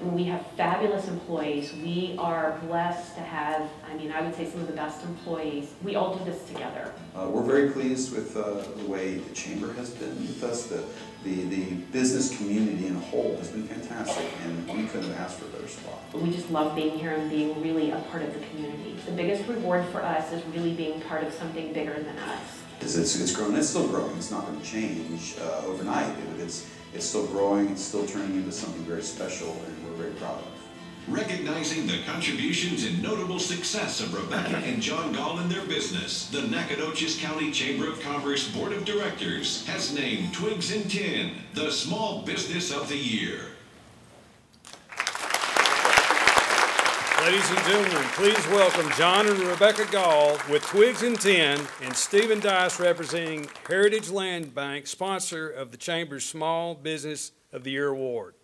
We have fabulous employees. We are blessed to have, I would say, some of the best employees. We all do this together. We're very pleased with the way the Chamber has been with us. The business community in a whole has been fantastic, and we couldn't have asked for a better spot. We just love being here and being really a part of the community. The biggest reward for us is really being part of something bigger than us. It's grown. It's still growing. It's not going to change overnight. It's still growing. It's still turning into something very special, and we're very proud of. Recognizing the contributions and notable success of Rebecca and John Gall in their business, the Nacogdoches County Chamber of Commerce Board of Directors has named Twigs and Tin the Small Business of the Year. Ladies and gentlemen, please welcome John and Rebecca Gall with Twigs and Tin, and Stephen Dice representing Heritage Land Bank, sponsor of the Chamber's Small Business of the Year Award.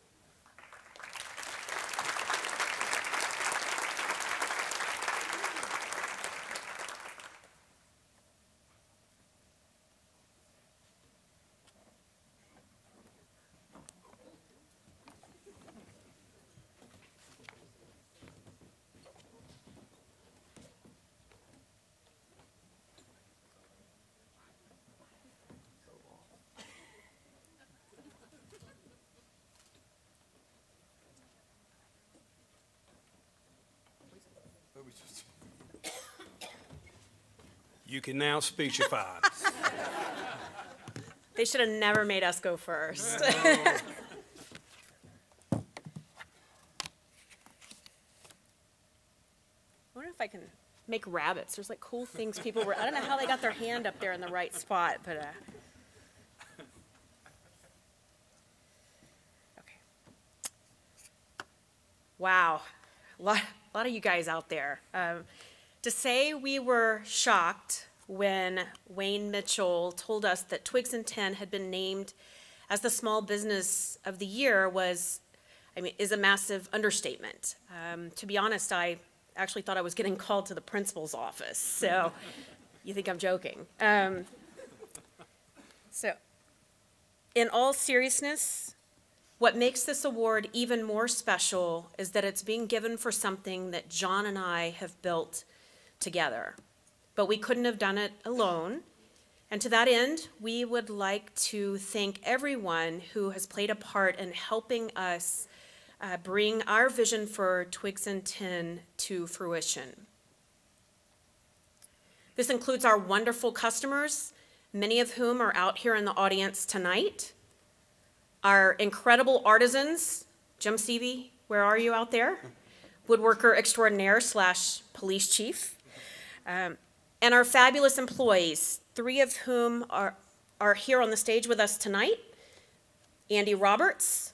You can now speechify. They should have never made us go first. I wonder if I can make rabbits. There's like cool things people were, I don't know how they got their hand up there in the right spot, but okay. Wow, a lot of you guys out there. To say we were shocked when Wayne Mitchell told us that Twigs and Ten had been named as the Small Business of the Year is a massive understatement. To be honest, I actually thought I was getting called to the principal's office, so you think I'm joking. So, in all seriousness, what makes this award even more special is that it's being given for something that John and I have built together. But we couldn't have done it alone. And to that end, we would like to thank everyone who has played a part in helping us bring our vision for Twigs and Ten to fruition. This includes our wonderful customers, many of whom are out here in the audience tonight, our incredible artisans, Jim Seavey, where are you out there? Woodworker extraordinaire / police chief, and our fabulous employees, 3 of whom are here on the stage with us tonight: Andy Roberts,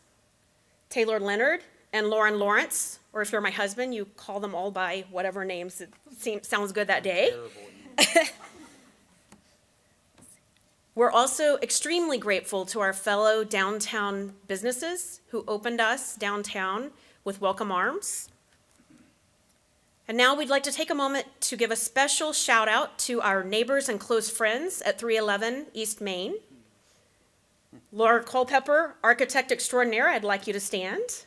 Taylor Leonard, and Lauren Lawrence, or if you're my husband, you call them all by whatever names sounds good that day. We're also extremely grateful to our fellow downtown businesses who opened us downtown with welcome arms. And now we'd like to take a moment to give a special shout out to our neighbors and close friends at 311 East Main. Laura Culpepper, architect extraordinaire, I'd like you to stand.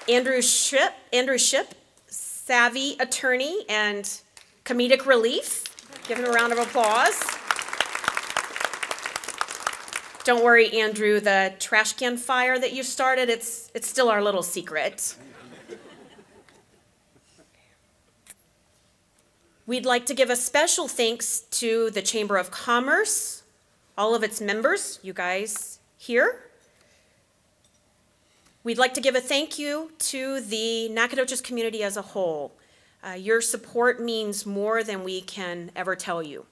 Andrew Ship, savvy attorney and comedic relief. Give him a round of applause. Don't worry, Andrew, the trash can fire that you started, it's still our little secret. We'd like to give a special thanks to the Chamber of Commerce, all of its members, you guys here. We'd like to give a thank you to the Nacogdoches community as a whole. Your support means more than we can ever tell you.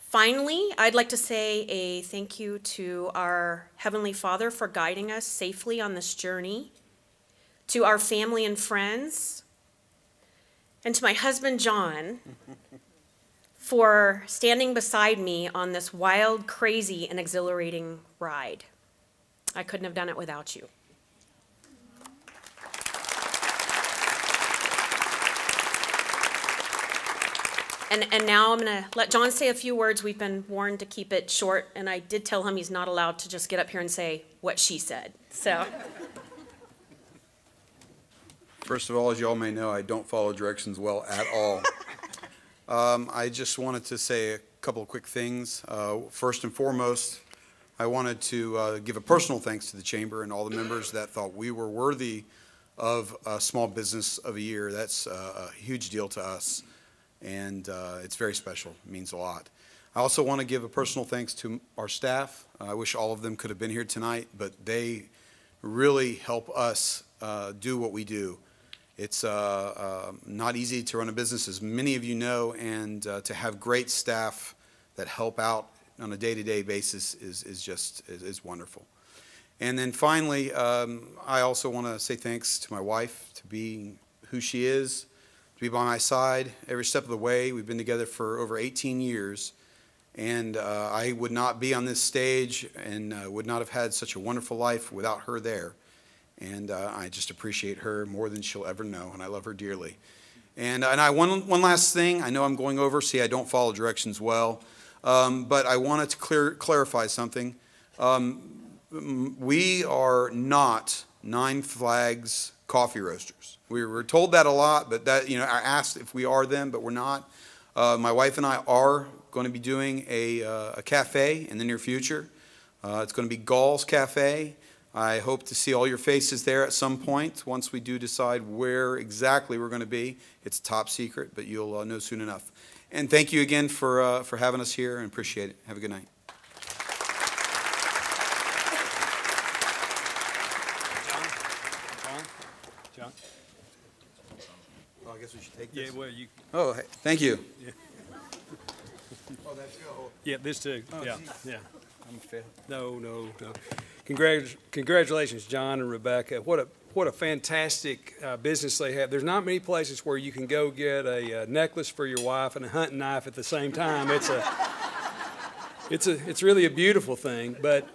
Finally, I'd like to say a thank you to our Heavenly Father for guiding us safely on this journey, to our family and friends, and to my husband, John, for standing beside me on this wild, crazy, and exhilarating ride. I couldn't have done it without you. And now I'm going to let John say a few words. We've been warned to keep it short, and I did tell him he's not allowed to just get up here and say what she said. So. First of all, as you all may know, I don't follow directions well at all. I just wanted to say a couple of quick things. First and foremost, I wanted to give a personal thanks to the Chamber and all the members that thought we were worthy of a Small Business of the Year. That's a huge deal to us, and it's very special. It means a lot. I also want to give a personal thanks to our staff. I wish all of them could have been here tonight, but they really help us do what we do. It's not easy to run a business, as many of you know, and to have great staff that help out on a day-to-day basis is wonderful. And then finally, I also want to say thanks to my wife to being who she is, to be by my side every step of the way. We've been together for over 18 years, and I would not be on this stage and would not have had such a wonderful life without her there. And I just appreciate her more than she'll ever know, and I love her dearly. And one last thing. I know I'm going over. See, I don't follow directions well. But I wanted to clarify something. We are not Nine Flags coffee roasters. We were told that a lot, but I asked if we are them, but we're not. My wife and I are going to be doing a cafe in the near future. It's going to be Gall's Cafe. I hope to see all your faces there at some point once we do decide where exactly we're going to be. It's top secret, but you'll know soon enough. And thank you again for having us here, and appreciate it. Have a good night. John? Oh, I guess we should take this. Yeah, well, you. Oh, hey, thank you. Yeah. Oh, that's go. Yeah, this too. Oh, Yeah, geez. yeah. I'm a fail. No. Congratulations, John and Rebecca. What a fantastic business they have. There's not many places where you can go get a necklace for your wife and a hunting knife at the same time. It's really a beautiful thing. But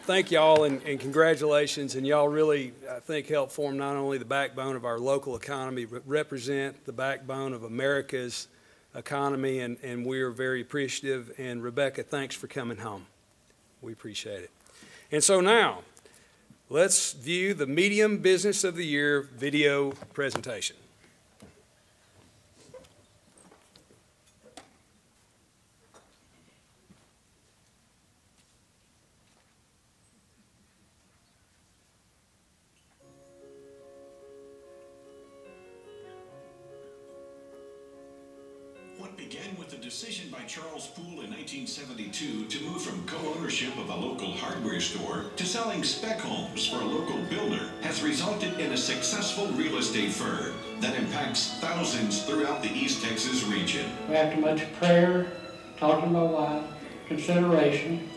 thank y'all and congratulations. And y'all really, I think, help form not only the backbone of our local economy, but represent the backbone of America's economy. And we are very appreciative. And Rebecca, thanks for coming home. We appreciate it. And so now, let's view the Medium Business of the Year video presentation. What began with the decision by Charles Poole in 1972 to move from co-ownership of a local hardware store to selling spec homes for a local builder has resulted in a successful real estate firm that impacts thousands throughout the East Texas region. After much prayer, talking to my wife, consideration,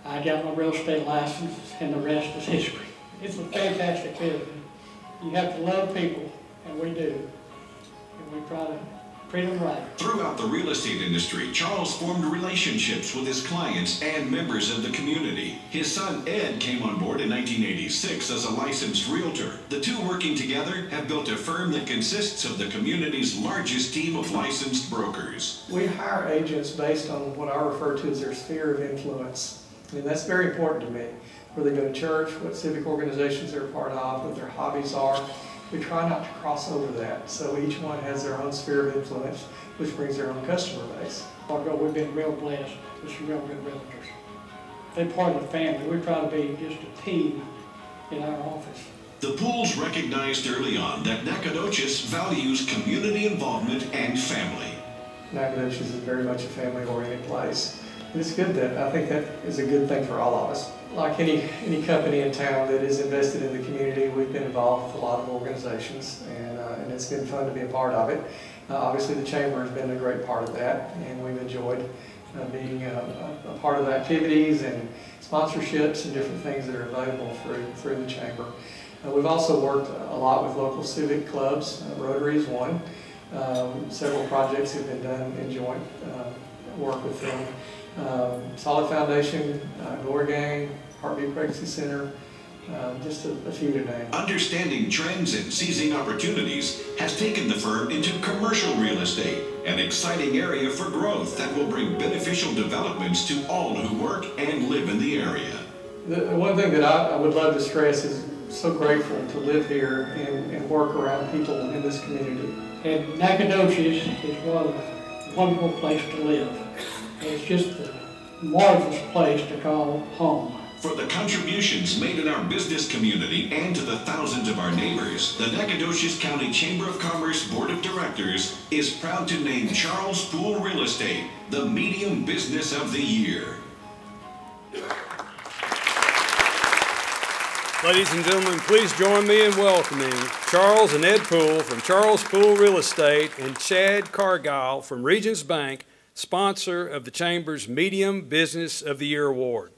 I got my real estate license, and the rest is history. It's a fantastic business. You have to love people, and we do. And we try to treat them right. Throughout the real estate industry, Charles formed relationships with his clients and members of the community. His son Ed came on board in 1986 as a licensed realtor. The two working together have built a firm that consists of the community's largest team of licensed brokers. We hire agents based on what I refer to as their sphere of influence. And that's very important to me. Where they go to church, what civic organizations they're a part of, what their hobbies are. We try not to cross over that. So each one has their own sphere of influence, which brings their own customer base. Although we've been real blessed with some real good realtors. They're part of the family. We try to be just a team in our office. The Pools recognized early on that Nacogdoches values community involvement and family. Nacogdoches is very much a family-oriented place. And it's good that, I think that is a good thing for all of us. Like any company in town that is invested in the community, we've been involved with a lot of organizations, and it's been fun to be a part of it. Obviously, the Chamber has been a great part of that, and we've enjoyed being a part of the activities and sponsorships and different things that are available through the Chamber. We've also worked a lot with local civic clubs. Rotary is one. Several projects have been done in joint work with them. Solid Foundation, Glory Gang, Heartbeat Pregnancy Center, just a few to name. Understanding trends and seizing opportunities has taken the firm into commercial real estate, an exciting area for growth that will bring beneficial developments to all who work and live in the area. The one thing that I would love to stress is so grateful to live here and work around people in this community. And Nacogdoches is a wonderful place to live. It's just a marvelous place to call home. For the contributions made in our business community and to the thousands of our neighbors, the Nacogdoches County Chamber of Commerce Board of Directors is proud to name Charles Poole Real Estate the Medium Business of the Year. Ladies and gentlemen, please join me in welcoming Charles and Ed Poole from Charles Poole Real Estate and Chad Cargile from Regions Bank, sponsor of the Chamber's Medium Business of the Year Award.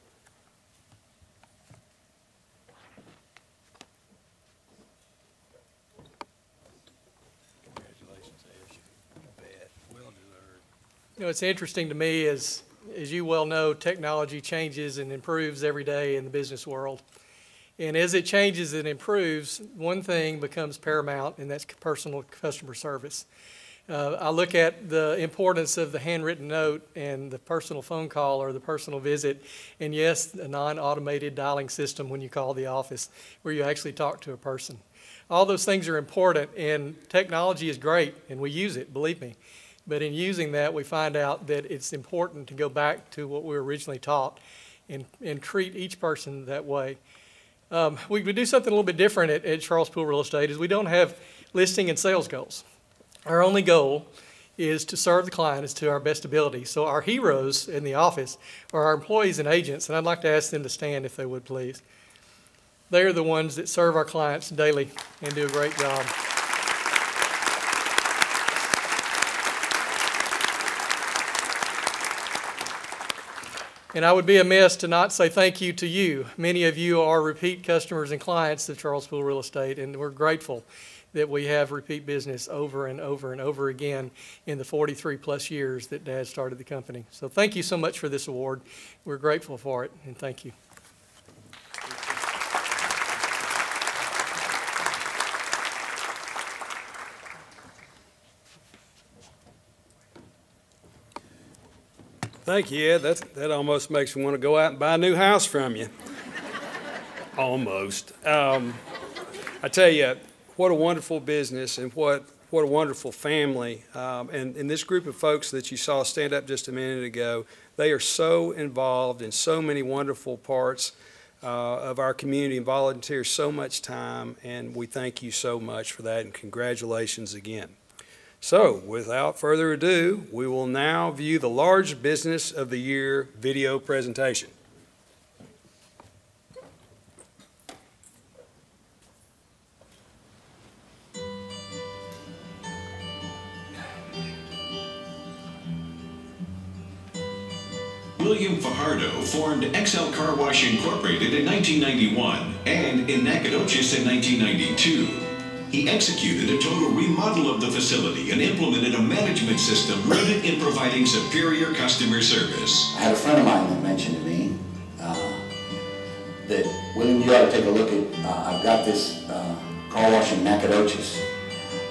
Congratulations, Ed. You bet. Well deserved. You know, it's interesting to me as you well know, technology changes and improves every day in the business world. And as it changes and improves, one thing becomes paramount, and that's personal customer service. I look at the importance of the handwritten note and the personal phone call or the personal visit, and yes, a non-automated dialing system when you call the office where you actually talk to a person. All those things are important, and technology is great, and we use it, believe me. But in using that, we find out that it's important to go back to what we were originally taught and treat each person that way. We do something a little bit different at Charles Poole Real Estate is we don't have listing and sales goals. Our only goal is to serve the client as to our best ability. So our heroes in the office are our employees and agents, and I'd like to ask them to stand if they would, please. They are the ones that serve our clients daily and do a great job. And I would be amiss to not say thank you to you. Many of you are repeat customers and clients of Charles Poole Real Estate, and we're grateful that we have repeat business over and over and over again in the 43-plus years that Dad started the company. So thank you so much for this award. We're grateful for it, and thank you. Thank you, Ed. That almost makes me want to go out and buy a new house from you. Almost. I tell you, what a wonderful business and what a wonderful family. And this group of folks that you saw stand up just a minute ago, they are so involved in so many wonderful parts of our community and volunteer so much time, and we thank you so much for that, and congratulations again. So, without further ado, we will now view the Large Business of the Year video presentation. William Fajardo formed XL Car Wash Incorporated in 1991 and in Nacogdoches in 1992. He executed a total remodel of the facility and implemented a management system rooted in providing superior customer service. I had a friend of mine that mentioned to me that, William, you ought to take a look at, I've got this car wash in Nacogdoches,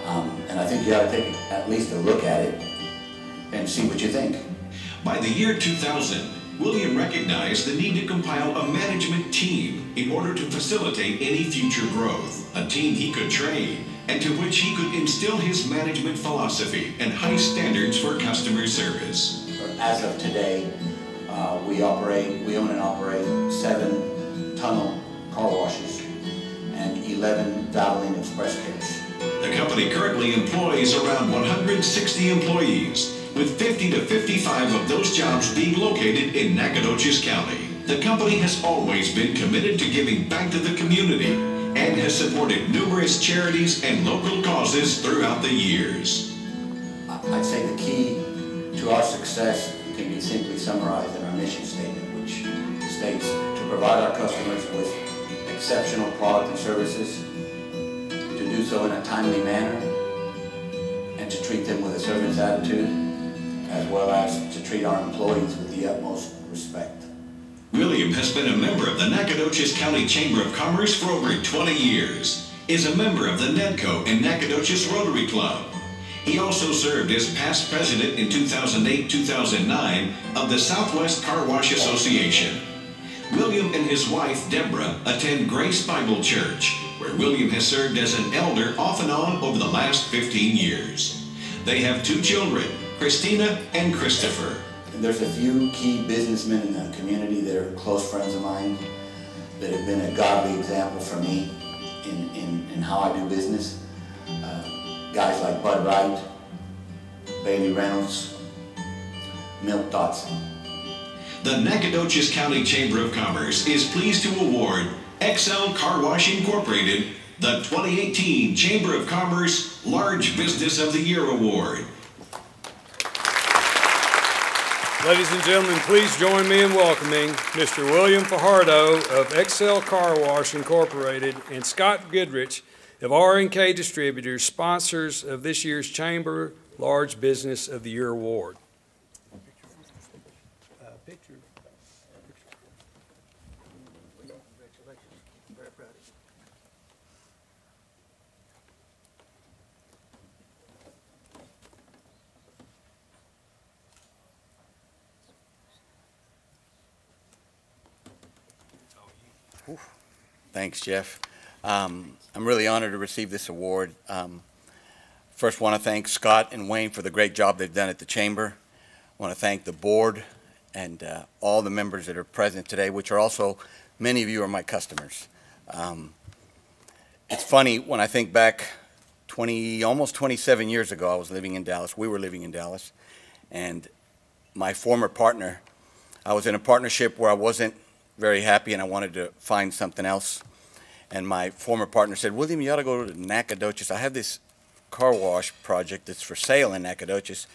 and I think you ought to take at least a look at it and see what you think. By the year 2000, William recognized the need to compile a management team in order to facilitate any future growth, a team he could train, and to which he could instill his management philosophy and high standards for customer service. As of today, we own and operate 7 tunnel car washes and 11 Valvoline Express kits. The company currently employs around 160 employees, with 50 to 55 of those jobs being located in Nacogdoches County. The company has always been committed to giving back to the community and has supported numerous charities and local causes throughout the years. I'd say the key to our success can be simply summarized in our mission statement, which states to provide our customers with exceptional product and services, to do so in a timely manner, and to treat them with a servant's attitude, as well as to treat our employees with the utmost respect. William has been a member of the Nacogdoches County Chamber of Commerce for over 20 years, is a member of the NEDCO and Nacogdoches Rotary Club. He also served as past president in 2008-2009 of the Southwest Car Wash Association. William and his wife, Deborah, attend Grace Bible Church, where William has served as an elder off and on over the last 15 years. They have 2 children, Christina and Christopher. There's a few key businessmen in the community that are close friends of mine that have been a godly example for me in how I do business. Guys like Bud Wright, Bailey Reynolds, Milt Dotson. The Nacogdoches County Chamber of Commerce is pleased to award XL Car Wash Incorporated the 2018 Chamber of Commerce Large Business of the Year Award. Ladies and gentlemen, please join me in welcoming Mr. William Fajardo of XL Car Wash Incorporated and Scott Goodrich of R&K Distributors, sponsors of this year's Chamber Large Business of the Year Award. Thanks, Jeff. I'm really honored to receive this award. First, want to thank Scott and Wayne for the great job they've done at the Chamber. I want to thank the board and all the members that are present today, which are also, many of you are my customers. It's funny, when I think back almost 27 years ago, I was living in Dallas. We were living in Dallas. And my former partner, I was in a partnership where I wasn't very happy and I wanted to find something else. And my former partner said, William, you ought to go to Nacogdoches. I have this car wash project that's for sale in Nacogdoches.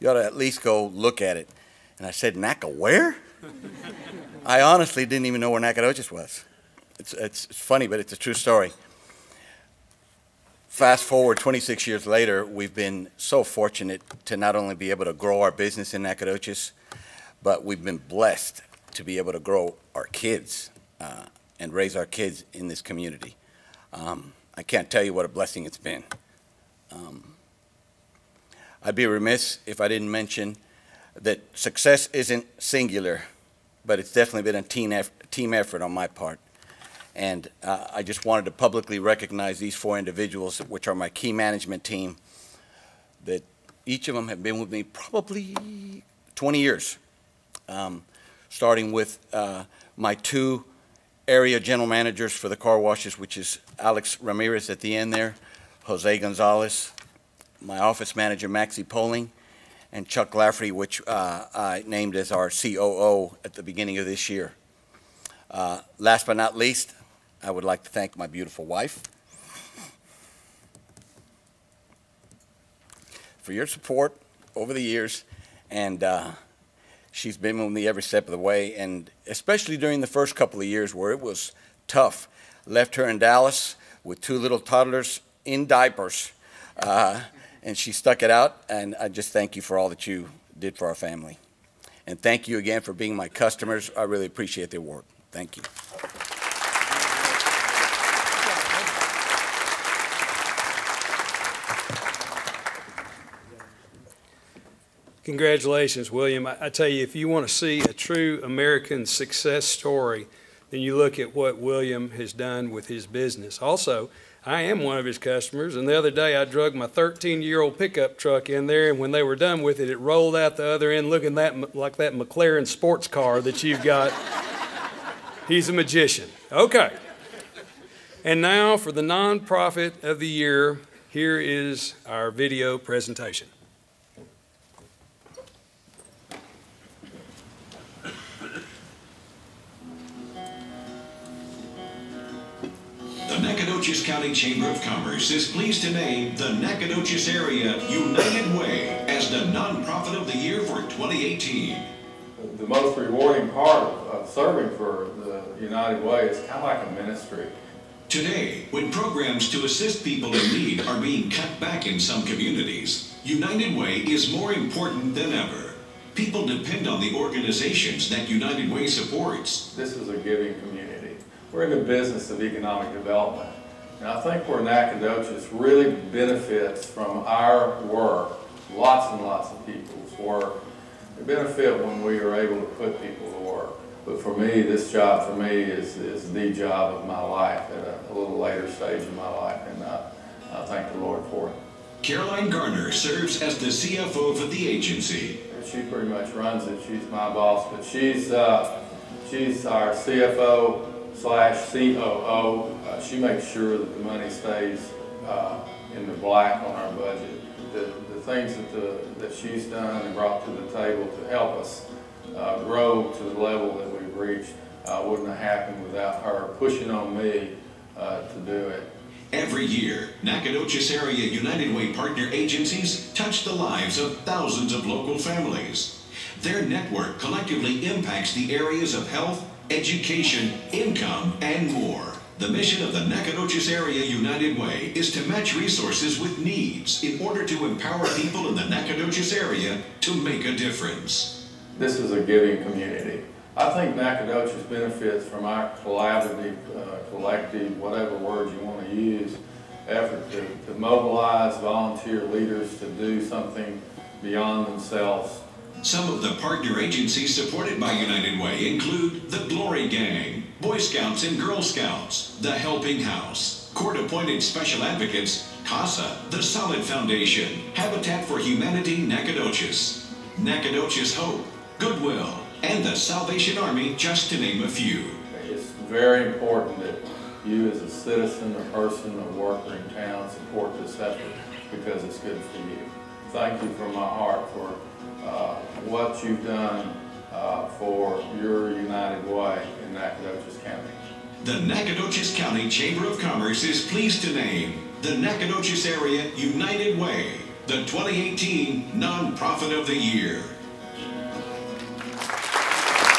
You ought to at least go look at it. And I said, where? I honestly didn't even know where Nacogdoches was. It's funny, but it's a true story. Fast forward 26 years later, we've been so fortunate to not only be able to grow our business in Nacogdoches, but we've been blessed to be able to grow our kids and raise our kids in this community. I can't tell you what a blessing it's been. I'd be remiss if I didn't mention that success isn't singular, but it's definitely been a team effort on my part. And I just wanted to publicly recognize these 4 individuals, which are my key management team, that each of them have been with me probably 20 years, starting with my 2 area general managers for the car washes, which is Alex Ramirez at the end there, Jose Gonzalez, my office manager, Maxie Poling, and Chuck Lafferty, which I named as our COO at the beginning of this year. Last but not least, I would like to thank my beautiful wife for your support over the years, and she's been with me every step of the way, and especially during the first couple of years where it was tough. Left her in Dallas with 2 little toddlers in diapers, and she stuck it out, and I just thank you for all that you did for our family. And thank you again for being my customers. I really appreciate their work. Thank you. Congratulations, William. I tell you, if you want to see a true American success story, then you look at what William has done with his business. Also, I am one of his customers, and the other day I drug my 13-year-old pickup truck in there, and when they were done with it, it rolled out the other end looking like that McLaren sports car that you've got. He's a magician. Okay. And now for the nonprofit of the year, here is our video presentation. The Nacogdoches County Chamber of Commerce is pleased to name the Nacogdoches Area United Way as the Nonprofit of the Year for 2018. The most rewarding part of serving for the United Way is kind of like a ministry. Today, when programs to assist people in need are being cut back in some communities, United Way is more important than ever. People depend on the organizations that United Way supports. This is a giving community. We're in the business of economic development. And I think where Nacogdoches really benefits from our work, lots and lots of people's work, they benefit when we are able to put people to work. But for me, this job for me is the job of my life at a little later stage in my life, and I thank the Lord for it. Caroline Garner serves as the CFO for the agency. She pretty much runs it. She's my boss, but she's our CFO / COO. She makes sure that the money stays in the black on our budget. The things that she's done and brought to the table to help us grow to the level that we've reached wouldn't have happened without her pushing on me to do it. Every year, Nacogdoches Area United Way partner agencies touch the lives of thousands of local families. Their network collectively impacts the areas of health, education, income, and more. The mission of the Nacogdoches Area United Way is to match resources with needs in order to empower people in the Nacogdoches area to make a difference. This is a giving community. I think Nacogdoches benefits from our collaborative, collective, whatever word you want to use, effort to mobilize volunteer leaders to do something beyond themselves. Some of the partner agencies supported by United Way include the Glory Gang, Boy Scouts and Girl Scouts, the Helping House, Court-appointed special advocates, CASA, the Solid Foundation, Habitat for Humanity Nacogdoches, Nacogdoches Hope, Goodwill, and the Salvation Army, just to name a few. It's very important that you as a citizen, a person, a worker in town support this effort because it's good for you. Thank you from my heart for what you've done for your United Way in Nacogdoches County. The Nacogdoches County Chamber of Commerce is pleased to name the Nacogdoches Area United Way the 2018 Nonprofit of the Year.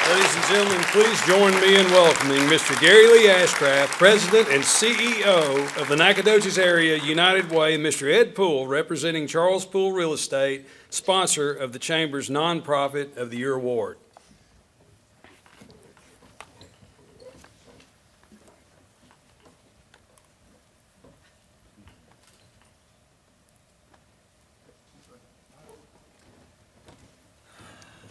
Ladies and gentlemen, please join me in welcoming Mr. Gary Lee Ashcraft, President and CEO of the Nacogdoches Area United Way, and Mr. Ed Poole, representing Charles Poole Real Estate, sponsor of the Chamber's Nonprofit of the Year Award.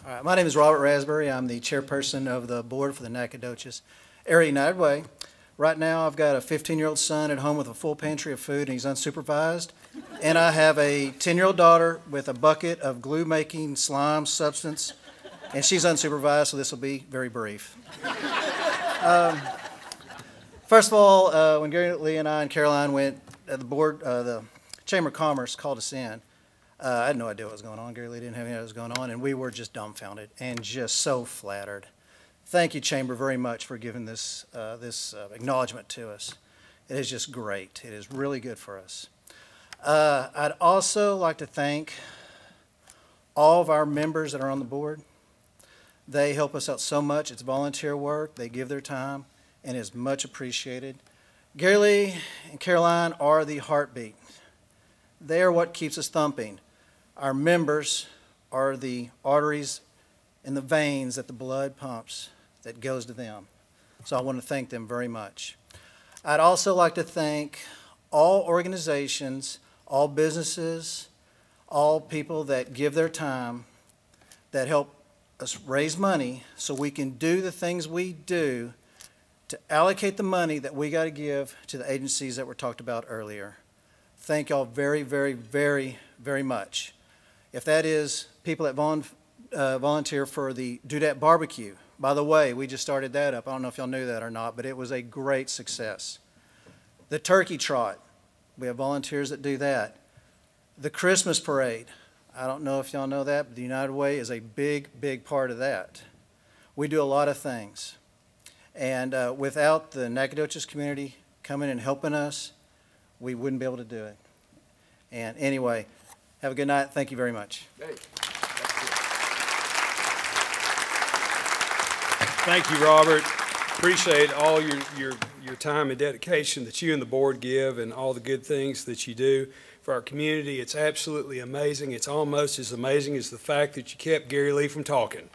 All right, my name is Robert Raspberry. I'm the chairperson of the board for the Nacogdoches Area United Way. Right now, I've got a 15-year-old son at home with a full pantry of food, and he's unsupervised. And I have a 10-year-old daughter with a bucket of glue-making slime substance, and she's unsupervised, so this will be very brief. First of all, when Gary Lee and I and Caroline went, the Chamber of Commerce called us in. I had no idea what was going on. Gary Lee didn't have any idea what was going on, and we were just dumbfounded and just so flattered. Thank you, Chamber, very much for giving this acknowledgement to us. It is just great. It is really good for us. I'd also like to thank all of our members that are on the board. They help us out so much. It's volunteer work. They give their time, and it's much appreciated. Gary Lee and Caroline are the heartbeat. They are what keeps us thumping. Our members are the arteries and the veins that the blood pumps that goes to them. So I want to thank them very much. I'd also like to thank all organizations, all businesses, all people that give their time, that help us raise money so we can do the things we do to allocate the money that we got to give to the agencies that were talked about earlier. Thank y'all very, very, very, very much. If that is people that volunteer for the Do Dat Barbecue. By the way, we just started that up. I don't know if y'all knew that or not, but it was a great success. The Turkey Trot. We have volunteers that do that. The Christmas Parade. I don't know if y'all know that, but the United Way is a big, big part of that. We do a lot of things. And without the Nacogdoches community coming and helping us, we wouldn't be able to do it. And anyway, have a good night. Thank you very much. Thank you, Robert. Appreciate all your time and dedication that you and the board give and all the good things that you do for our community. It's absolutely amazing. It's almost as amazing as the fact that you kept Gary Lee from talking.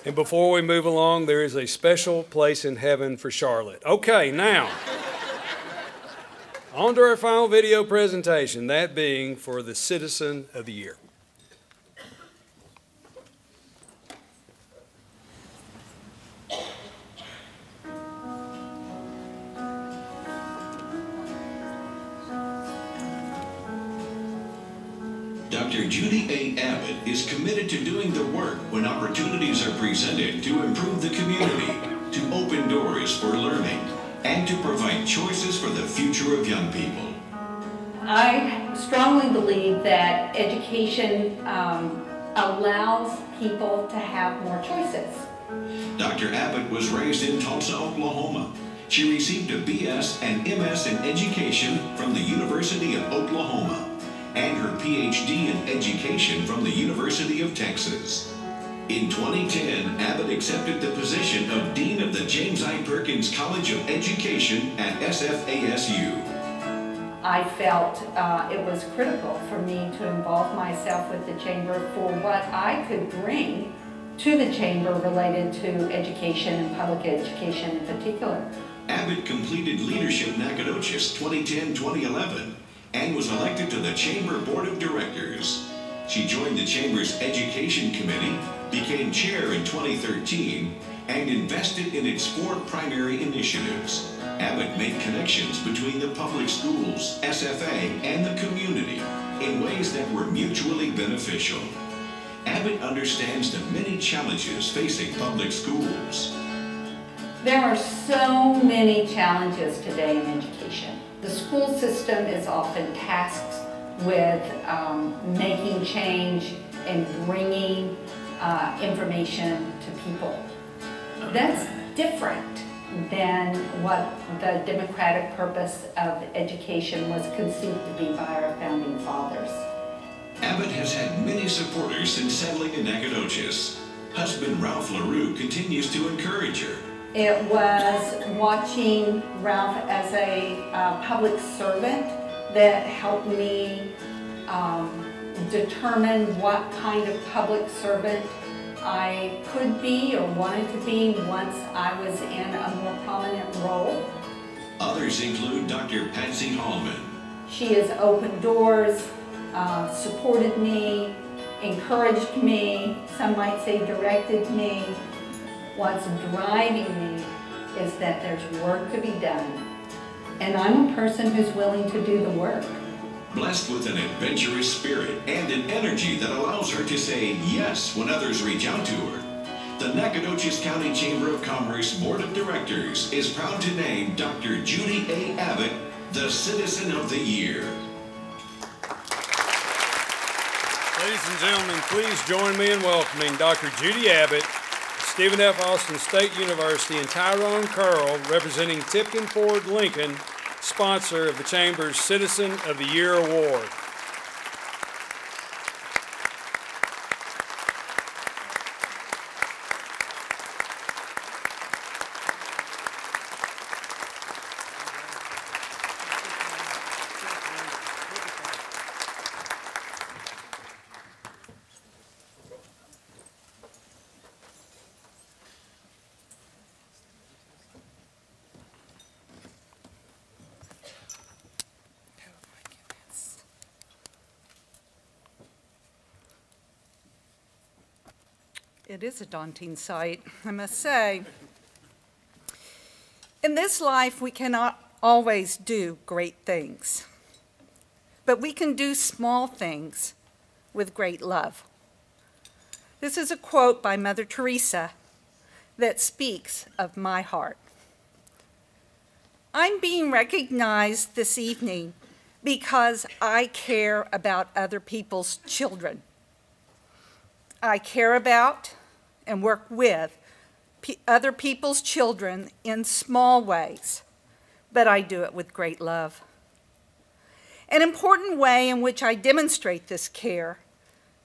And before we move along, there is a special place in heaven for Charlotte. Okay, now, on to our final video presentation, that being for the Citizen of the Year. Dr. Judy A. Abbott is committed to doing the work when opportunities are presented to improve the community, to open doors for learning, and to provide choices for the future of young people. I strongly believe that education allows people to have more choices. Dr. Abbott was raised in Tulsa, Oklahoma. She received a BS and MS in education from the University of Oklahoma and her PhD in education from the University of Texas. In 2010, Abbott accepted the position of Dean of the James I. Perkins College of Education at SFASU. I felt it was critical for me to involve myself with the Chamber for what I could bring to the Chamber related to education and public education in particular. Abbott completed Leadership Nacogdoches 2010-2011 and was elected to the Chamber Board of Directors. She joined the Chamber's Education Committee became chair in 2013, and invested in its 4 primary initiatives. Abbott made connections between the public schools, SFA, and the community in ways that were mutually beneficial. Abbott understands the many challenges facing public schools. There are so many challenges today in education. The school system is often tasked with making change and bringing information to people. That's different than what the democratic purpose of education was conceived to be by our founding fathers. Abbott has had many supporters since settling in Nacogdoches. Husband Ralph LaRue continues to encourage her. It was watching Ralph as a public servant that helped me determine what kind of public servant I could be or wanted to be once I was in a more prominent role. Others include Dr. Patsy Hallman. She has opened doors, supported me, encouraged me, some might say directed me. What's driving me is that there's work to be done, and I'm a person who's willing to do the work. Blessed with an adventurous spirit and an energy that allows her to say yes when others reach out to her, the Nacogdoches County Chamber of Commerce Board of Directors is proud to name Dr. Judy A. Abbott the Citizen of the Year. Ladies and gentlemen, please join me in welcoming Dr. Judy Abbott, Stephen F. Austin State University, and Tyrone Curl, representing Tipton Ford Lincoln, sponsor of the Chamber's Citizen of the Year Award. It is a daunting sight, I must say. In this life, we cannot always do great things, but we can do small things with great love. This is a quote by Mother Teresa that speaks of my heart. I'm being recognized this evening because I care about other people's children. I care about and work with other people's children in small ways, but I do it with great love. An important way in which I demonstrate this care,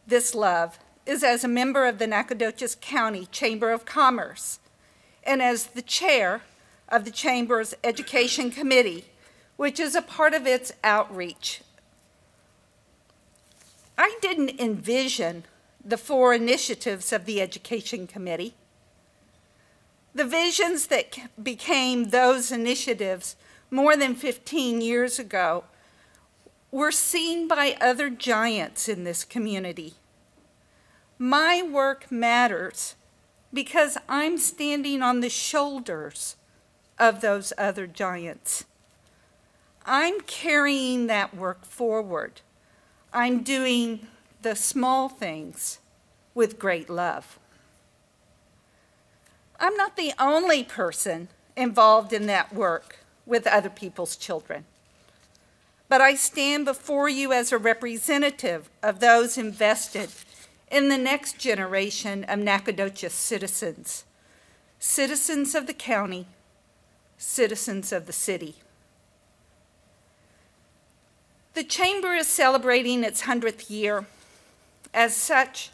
this love, is as a member of the Nacogdoches County Chamber of Commerce and as the chair of the Chamber's Education Committee, which is a part of its outreach. I didn't envision the 4 initiatives of the Education Committee. The visions that became those initiatives more than 15 years ago were seen by other giants in this community. My work matters because I'm standing on the shoulders of those other giants. I'm carrying that work forward. I'm doing the small things with great love. I'm not the only person involved in that work with other people's children, but I stand before you as a representative of those invested in the next generation of Nacogdoches citizens, citizens of the county, citizens of the city. The Chamber is celebrating its 100th year. As such,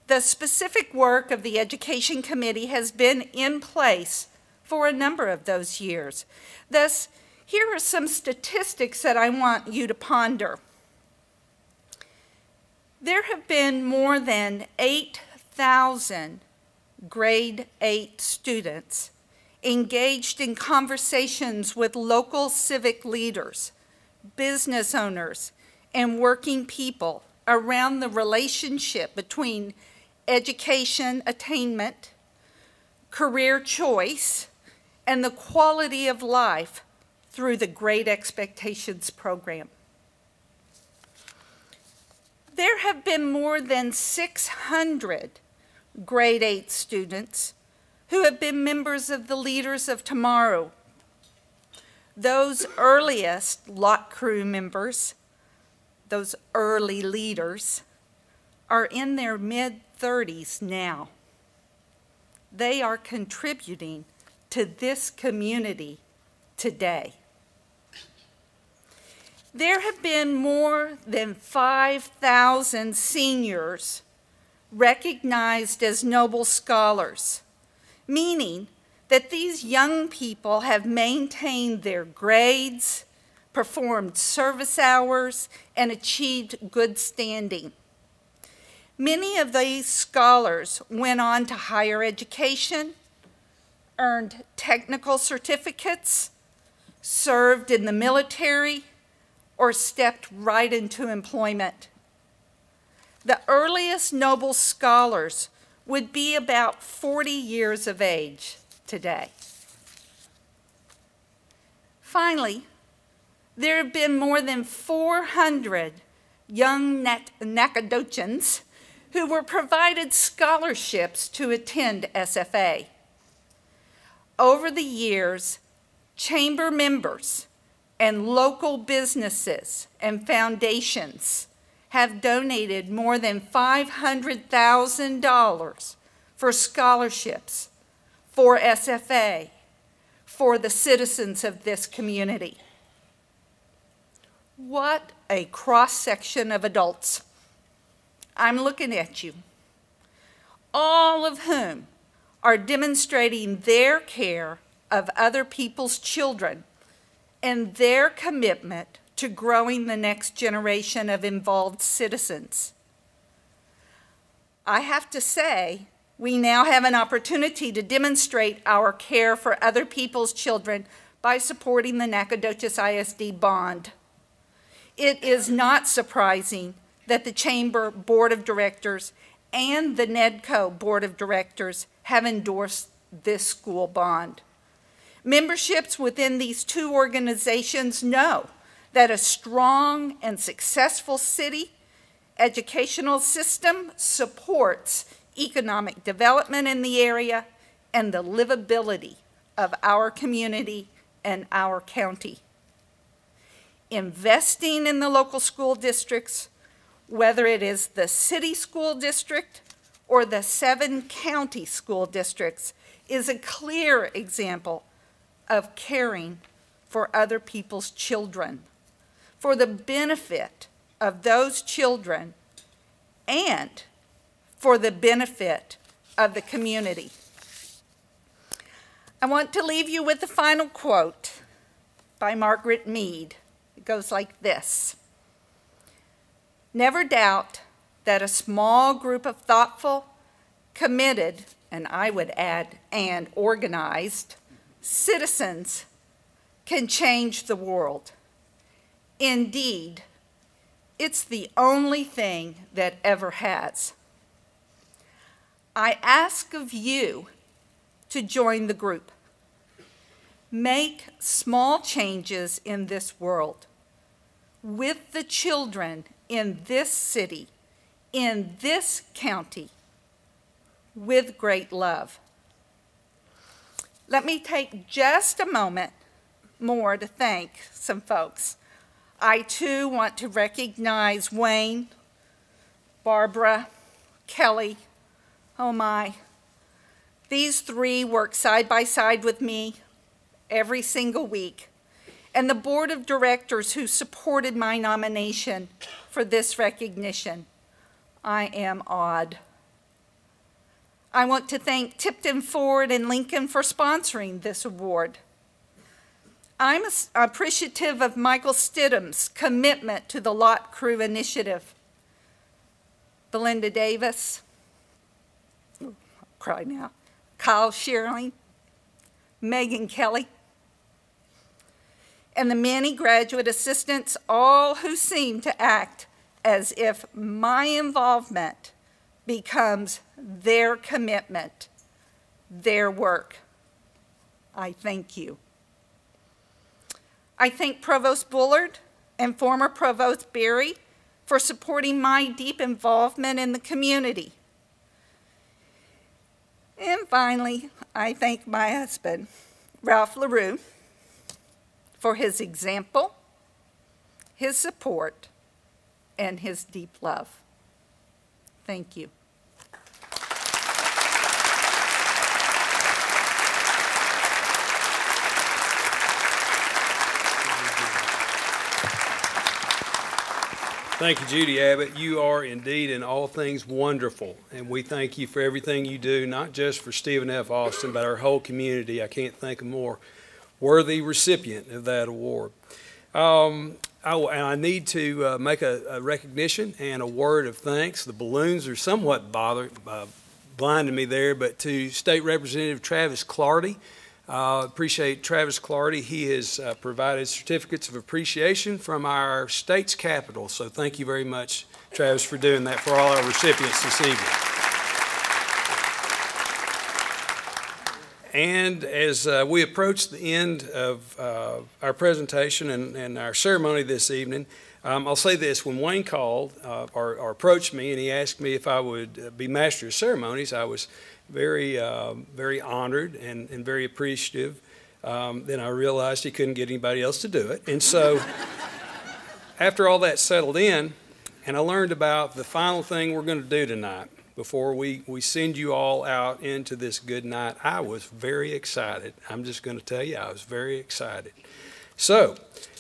the specific work of the Education Committee has been in place for a number of those years. Thus, here are some statistics that I want you to ponder. There have been more than 8,000 grade 8 students engaged in conversations with local civic leaders, business owners, and working people around the relationship between education attainment, career choice, and the quality of life through the Great Expectations program. There have been more than 600 grade 8 students who have been members of the Leaders of Tomorrow. Those earliest lot crew members, those early leaders, are in their mid-30s now. They are contributing to this community today. There have been more than 5,000 seniors recognized as Noble Scholars, meaning that these young people have maintained their grades, performed service hours, and achieved good standing. Many of these scholars went on to higher education, earned technical certificates, served in the military, or stepped right into employment. The earliest Noble Scholars would be about 40 years of age today. Finally, there have been more than 400 young Nacogdoches who were provided scholarships to attend SFA. Over the years, chamber members and local businesses and foundations have donated more than $500,000 for scholarships for SFA, for the citizens of this community. What a cross-section of adults. I'm looking at you, all of whom are demonstrating their care of other people's children and their commitment to growing the next generation of involved citizens. I have to say, we now have an opportunity to demonstrate our care for other people's children by supporting the Nacogdoches ISD bond. It is not surprising that the Chamber Board of Directors and the NEDCO Board of Directors have endorsed this school bond. Memberships within these two organizations know that a strong and successful city educational system supports economic development in the area and the livability of our community and our county. Investing in the local school districts, whether it is the city school district or the 7 county school districts, is a clear example of caring for other people's children, for the benefit of those children and for the benefit of the community. I want to leave you with the final quote by Margaret Mead. It goes like this: "Never doubt that a small group of thoughtful, committed, and I would add, and organized citizens can change the world. Indeed, it's the only thing that ever has." I ask of you to join the group. Make small changes in this world with the children in this city, in this county, with great love. Let me take just a moment more to thank some folks. I too want to recognize Wayne, Barbara, Kelly. Oh my, these 3 work side by side with me every single week, and the board of directors who supported my nomination for this recognition. I am awed. I want to thank Tipton Ford and Lincoln for sponsoring this award. I'm appreciative of Michael Stidham's commitment to the Lot Crew Initiative. Belinda Davis, I'll cry now, Kyle Shearling, Megan Kelly, and the many graduate assistants, all who seem to act as if my involvement becomes their commitment, their work. I thank you. I thank Provost Bullard and former Provost Berry for supporting my deep involvement in the community. And finally, I thank my husband, Ralph LaRue, for his example, his support, and his deep love. Thank you. Thank you, Judy Abbott. You are indeed in all things wonderful, and we thank you for everything you do, not just for Stephen F. Austin, but our whole community. I can't think of a more worthy recipient of that award. I need to make a recognition and a word of thanks. The balloons are somewhat blinding me there, but to State Representative Travis Clardy. Appreciate Travis Clardy. He has provided certificates of appreciation from our state's capital. So thank you very much, Travis, for doing that for all our recipients this evening. And as we approach the end of our presentation and our ceremony this evening, I'll say this. When Wayne called or approached me and he asked me if I would be Master of Ceremonies, I was very honored and very appreciative. Then I realized he couldn't get anybody else to do it. And so after all that settled in, and I learned about the final thing we're going to do tonight, before we send you all out into this good night, I was very excited. I'm just going to tell you, I was very excited. So,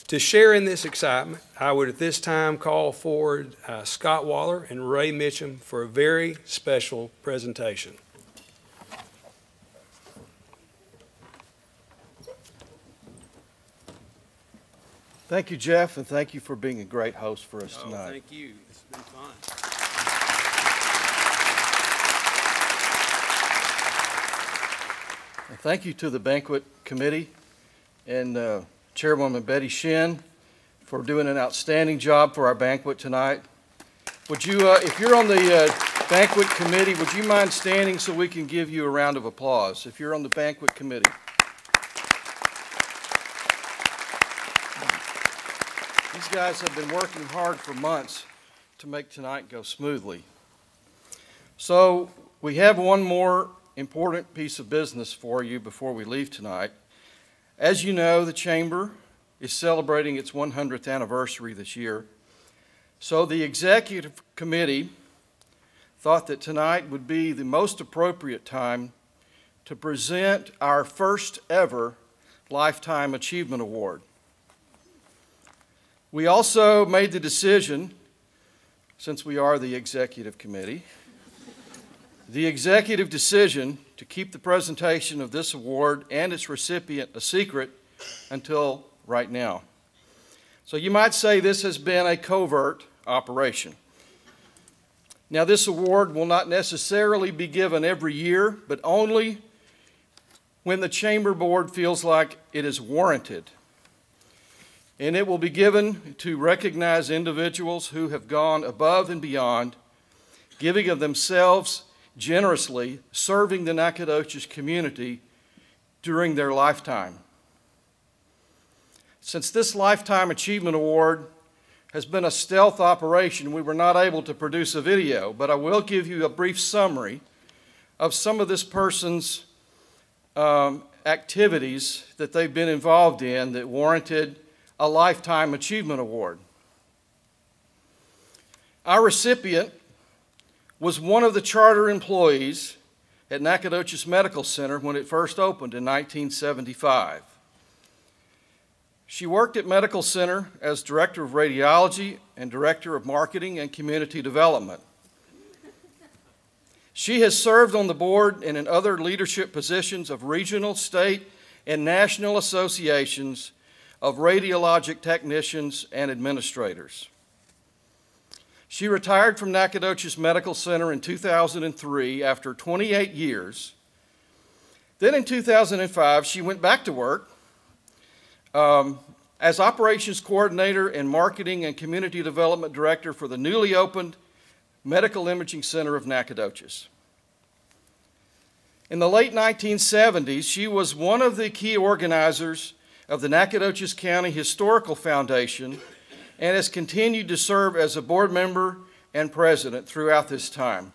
to share in this excitement, I would at this time call forward Scott Waller and Ray Mitchum for a very special presentation. Thank you, Jeff, and thank you for being a great host for us tonight. Thank you. It's been fun. And thank you to the Banquet Committee and Chairwoman Betty Shinn for doing an outstanding job for our banquet tonight. Would you, if you're on the Banquet Committee, would you mind standing so we can give you a round of applause? If you're on the Banquet Committee. These guys have been working hard for months to make tonight go smoothly. So we have one more important piece of business for you before we leave tonight. As you know, the Chamber is celebrating its 100th anniversary this year. So the Executive Committee thought that tonight would be the most appropriate time to present our first ever Lifetime Achievement Award. We also made the decision, since we are the Executive Committee, the executive decision to keep the presentation of this award and its recipient a secret until right now. So you might say this has been a covert operation. Now, this award will not necessarily be given every year, but only when the Chamber Board feels like it is warranted. And it will be given to recognize individuals who have gone above and beyond, giving of themselves generously, serving the Nacogdoches community during their lifetime. Since this Lifetime Achievement Award has been a stealth operation, we were not able to produce a video, but I will give you a brief summary of some of this person's activities that they've been involved in that warranted a Lifetime Achievement Award. Our recipient was one of the charter employees at Nacogdoches Medical Center when it first opened in 1975. She worked at Medical Center as Director of Radiology and Director of Marketing and Community Development. She has served on the board and in other leadership positions of regional, state, and national associations of radiologic technicians and administrators. She retired from Nacogdoches Medical Center in 2003 after 28 years. Then in 2005, she went back to work as Operations Coordinator and Marketing and Community Development Director for the newly opened Medical Imaging Center of Nacogdoches. In the late 1970s, she was one of the key organizers of the Nacogdoches County Historical Foundation and has continued to serve as a board member and president throughout this time.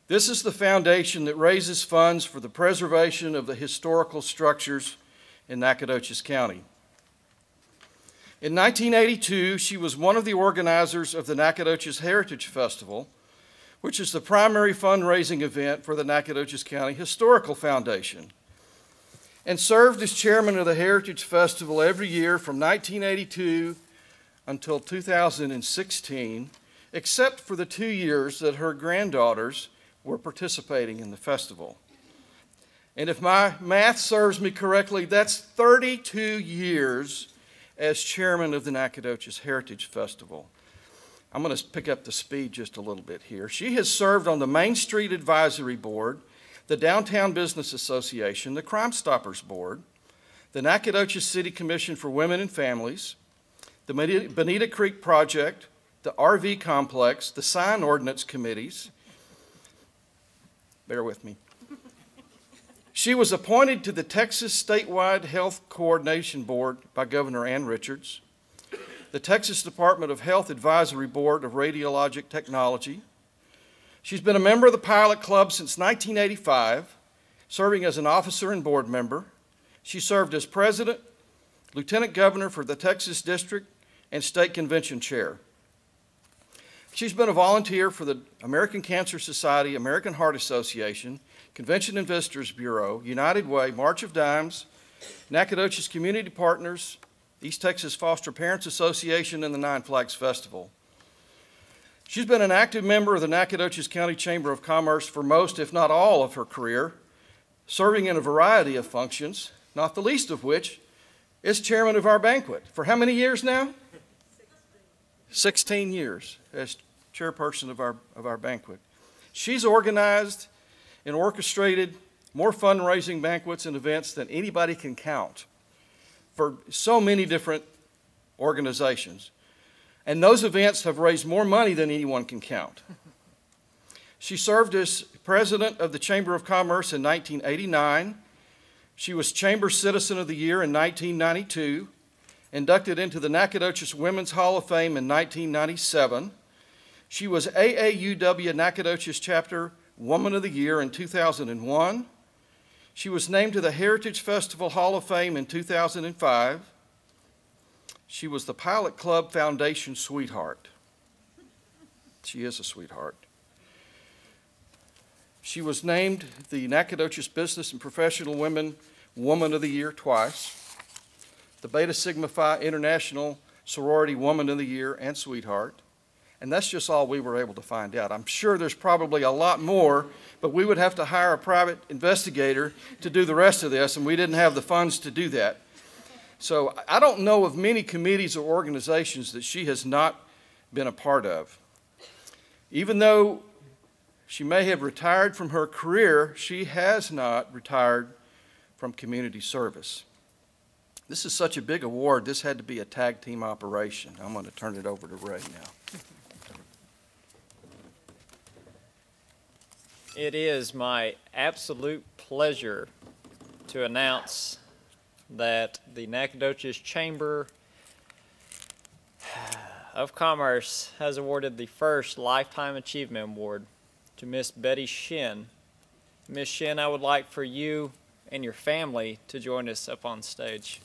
This is the foundation that raises funds for the preservation of the historical structures in Nacogdoches County. In 1982, she was one of the organizers of the Nacogdoches Heritage Festival, which is the primary fundraising event for the Nacogdoches County Historical Foundation, and served as chairman of the Heritage Festival every year from 1982 until 2016, except for the 2 years that her granddaughters were participating in the festival. And if my math serves me correctly, that's 32 years as chairman of the Nacogdoches Heritage Festival. I'm going to pick up the speed just a little bit here. She has served on the Main Street Advisory Board, the Downtown Business Association, the Crime Stoppers Board, the Nacogdoches City Commission for Women and Families, the Bonita Creek Project, the RV Complex, the Sign Ordinance Committees. Bear with me. She was appointed to the Texas Statewide Health Coordination Board by Governor Ann Richards, the Texas Department of Health Advisory Board of Radiologic Technology. She's been a member of the Pilot Club since 1985, serving as an officer and board member. She served as president, lieutenant governor for the Texas District, and state convention chair. She's been a volunteer for the American Cancer Society, American Heart Association, Convention and Visitors Bureau, United Way, March of Dimes, Nacogdoches Community Partners, East Texas Foster Parents Association, and the Nine Flags Festival. She's been an active member of the Nacogdoches County Chamber of Commerce for most, if not all, of her career, serving in a variety of functions, not the least of which is chairman of our Banquet. For how many years now? 16 years as chairperson of our Banquet. She's organized and orchestrated more fundraising banquets and events than anybody can count for so many different organizations. And those events have raised more money than anyone can count. She served as president of the Chamber of Commerce in 1989. She was Chamber Citizen of the Year in 1992, inducted into the Nacogdoches Women's Hall of Fame in 1997. She was AAUW Nacogdoches Chapter Woman of the Year in 2001. She was named to the Heritage Festival Hall of Fame in 2005. She was the Pilot Club Foundation Sweetheart. She is a sweetheart. She was named the Nacogdoches Business and Professional Women Woman of the Year twice, the Beta Sigma Phi International Sorority Woman of the Year and Sweetheart. And that's just all we were able to find out. I'm sure there's probably a lot more, but we would have to hire a private investigator to do the rest of this, and we didn't have the funds to do that. So I don't know of many committees or organizations that she has not been a part of. Even though she may have retired from her career, she has not retired from community service. This is such a big award, this had to be a tag team operation. I'm going to turn it over to Ray now. It is my absolute pleasure to announce that the Nacogdoches Chamber of Commerce has awarded the first Lifetime Achievement Award to Miss Betty Shinn. Miss Shinn, I would like for you and your family to join us up on stage.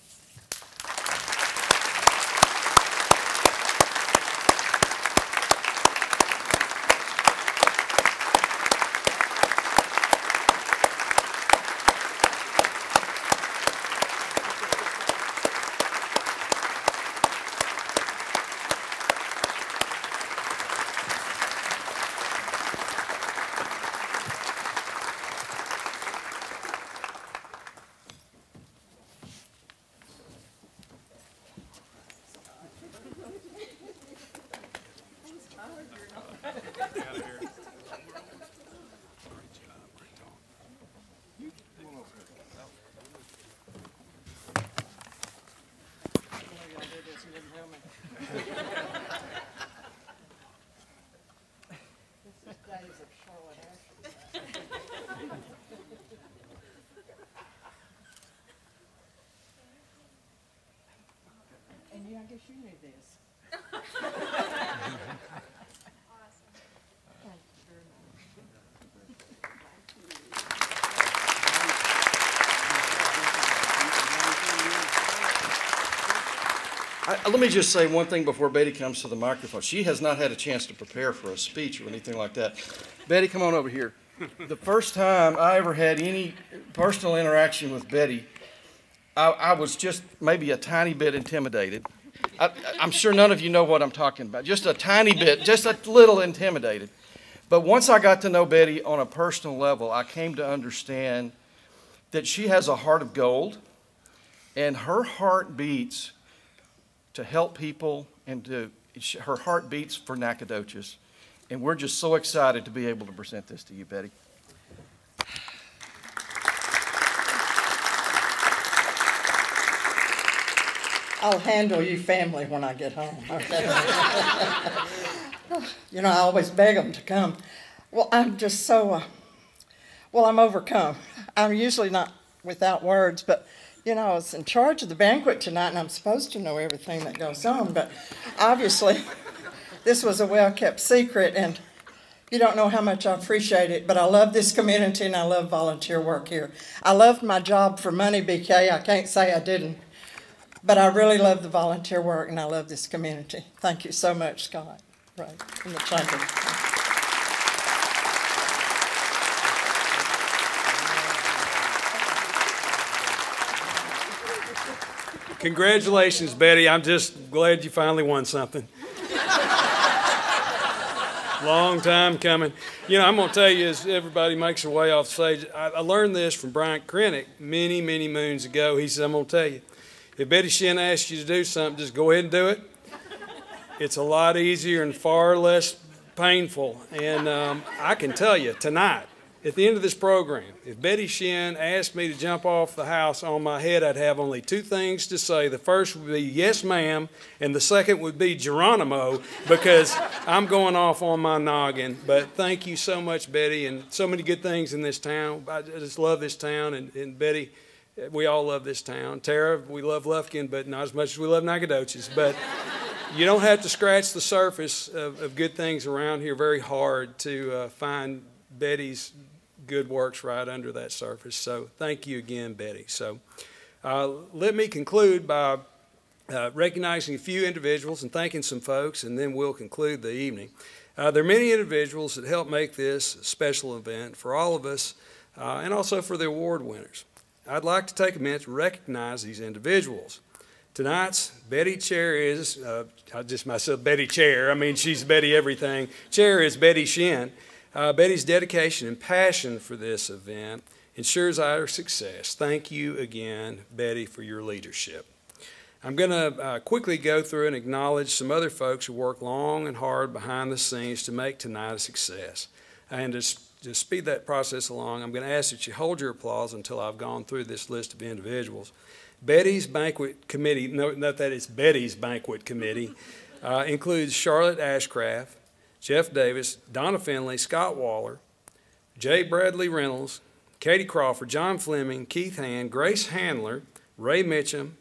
guess you knew this. Let me just say one thing before Betty comes to the microphone. She has not had a chance to prepare for a speech or anything like that. Betty, come on over here. The first time I ever had any personal interaction with Betty, I was just maybe a tiny bit intimidated. I'm sure none of you know what I'm talking about. Just a tiny bit, just a little intimidated. But once I got to know Betty on a personal level, I came to understand that she has a heart of gold, and her heart beats to help people, and her heart beats for Nacogdoches. And we're just so excited to be able to present this to you, Betty. I'll handle you family when I get home. Okay? You know, I always beg them to come. Well, I'm just so, I'm overcome. I'm usually not without words, but you know, I was in charge of the banquet tonight, and I'm supposed to know everything that goes on, but obviously this was a well-kept secret, and you don't know how much I appreciate it, but I love this community, and I love volunteer work here. I loved my job for money, BK. I can't say I didn't, but I really love the volunteer work, and I love this community. Thank you so much, Scott, right, from the chamber. Congratulations, Betty. I'm just glad you finally won something. Long time coming. You know, I'm going to tell you, as everybody makes their way off stage, I learned this from Brian Krennick many, many moons ago. He said, I'm going to tell you, if Betty Shinn asks you to do something, just go ahead and do it. It's a lot easier and far less painful. And I can tell you, tonight, at the end of this program, if Betty Shinn asked me to jump off the house on my head, I'd have only two things to say. The first would be, yes, ma'am, and the second would be Geronimo, because I'm going off on my noggin. But thank you so much, Betty, and so many good things in this town. I just love this town, and Betty, we all love this town. Tara, we love Lufkin, but not as much as we love Nacogdoches. But you don't have to scratch the surface of good things around here very hard to find Betty's good works right under that surface. So thank you again, Betty. So let me conclude by recognizing a few individuals and thanking some folks, and then we'll conclude the evening. There are many individuals that help make this a special event for all of us, and also for the award winners. I'd like to take a minute to recognize these individuals. Tonight's Betty Chair is, I just myself, Betty Chair, I mean she's Betty everything. Chair is Betty Shinn. Betty's dedication and passion for this event ensures our success. Thank you again, Betty, for your leadership. I'm going to quickly go through and acknowledge some other folks who work long and hard behind the scenes to make tonight a success. And to speed that process along, I'm going to ask that you hold your applause until I've gone through this list of individuals. Betty's Banquet Committee, note that it's Betty's Banquet Committee, includes Charlotte Ashcraft, Jeff Davis, Donna Finley, Scott Waller, J. Bradley Reynolds, Katie Crawford, John Fleming, Keith Hand, Grace Handler, Ray Mitchum,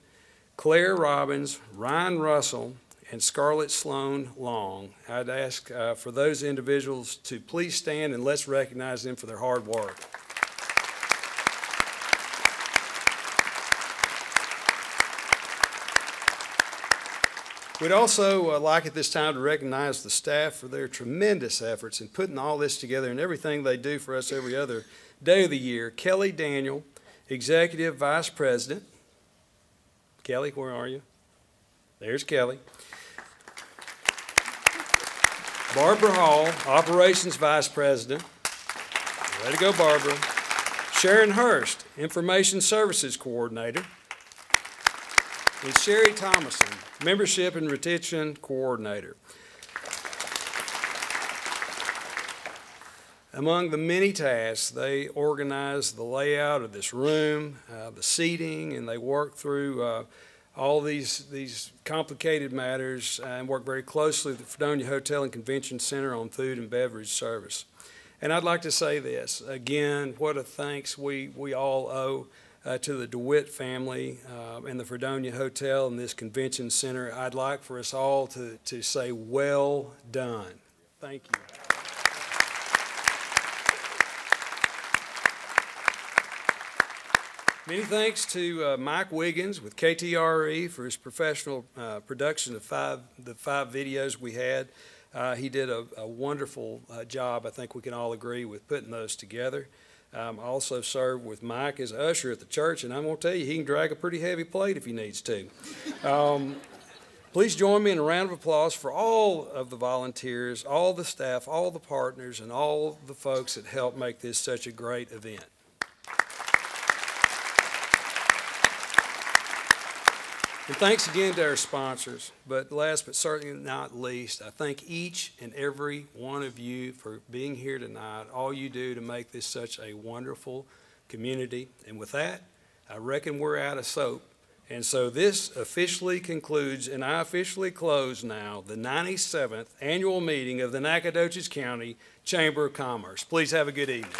Claire Robbins, Ryan Russell, and Scarlett Sloan Long. I'd ask for those individuals to please stand and let's recognize them for their hard work. We'd also like at this time to recognize the staff for their tremendous efforts in putting all this together and everything they do for us every other day of the year. Kelly Daniel, Executive Vice President. Kelly, where are you? There's Kelly. Barbara Hall, Operations Vice President. Way to go, Barbara. Sharon Hurst, Information Services Coordinator. And Sherry Thomason, Membership and Retention Coordinator. Among the many tasks, they organize the layout of this room, the seating, and they work through all these complicated matters and work very closely with the Fredonia Hotel and Convention Center on food and beverage service. And I'd like to say this, again, what a thanks we all owe to the DeWitt family and the Fredonia Hotel and this convention center, I'd like for us all to say, well done. Thank you. Many thanks to Mike Wiggins with KTRE for his professional production of the five videos we had. He did a wonderful job, I think we can all agree, with putting those together. I also served with Mike as usher at the church, and I'm going to tell you, he can drag a pretty heavy plate if he needs to. Please join me in a round of applause for all of the volunteers, all the staff, all the partners, and all the folks that helped make this such a great event. And thanks again to our sponsors, but last but certainly not least, I thank each and every one of you for being here tonight, all you do to make this such a wonderful community. And with that, I reckon we're out of soap. And so this officially concludes, and I officially close now, the 97th annual meeting of the Nacogdoches County Chamber of Commerce. Please have a good evening.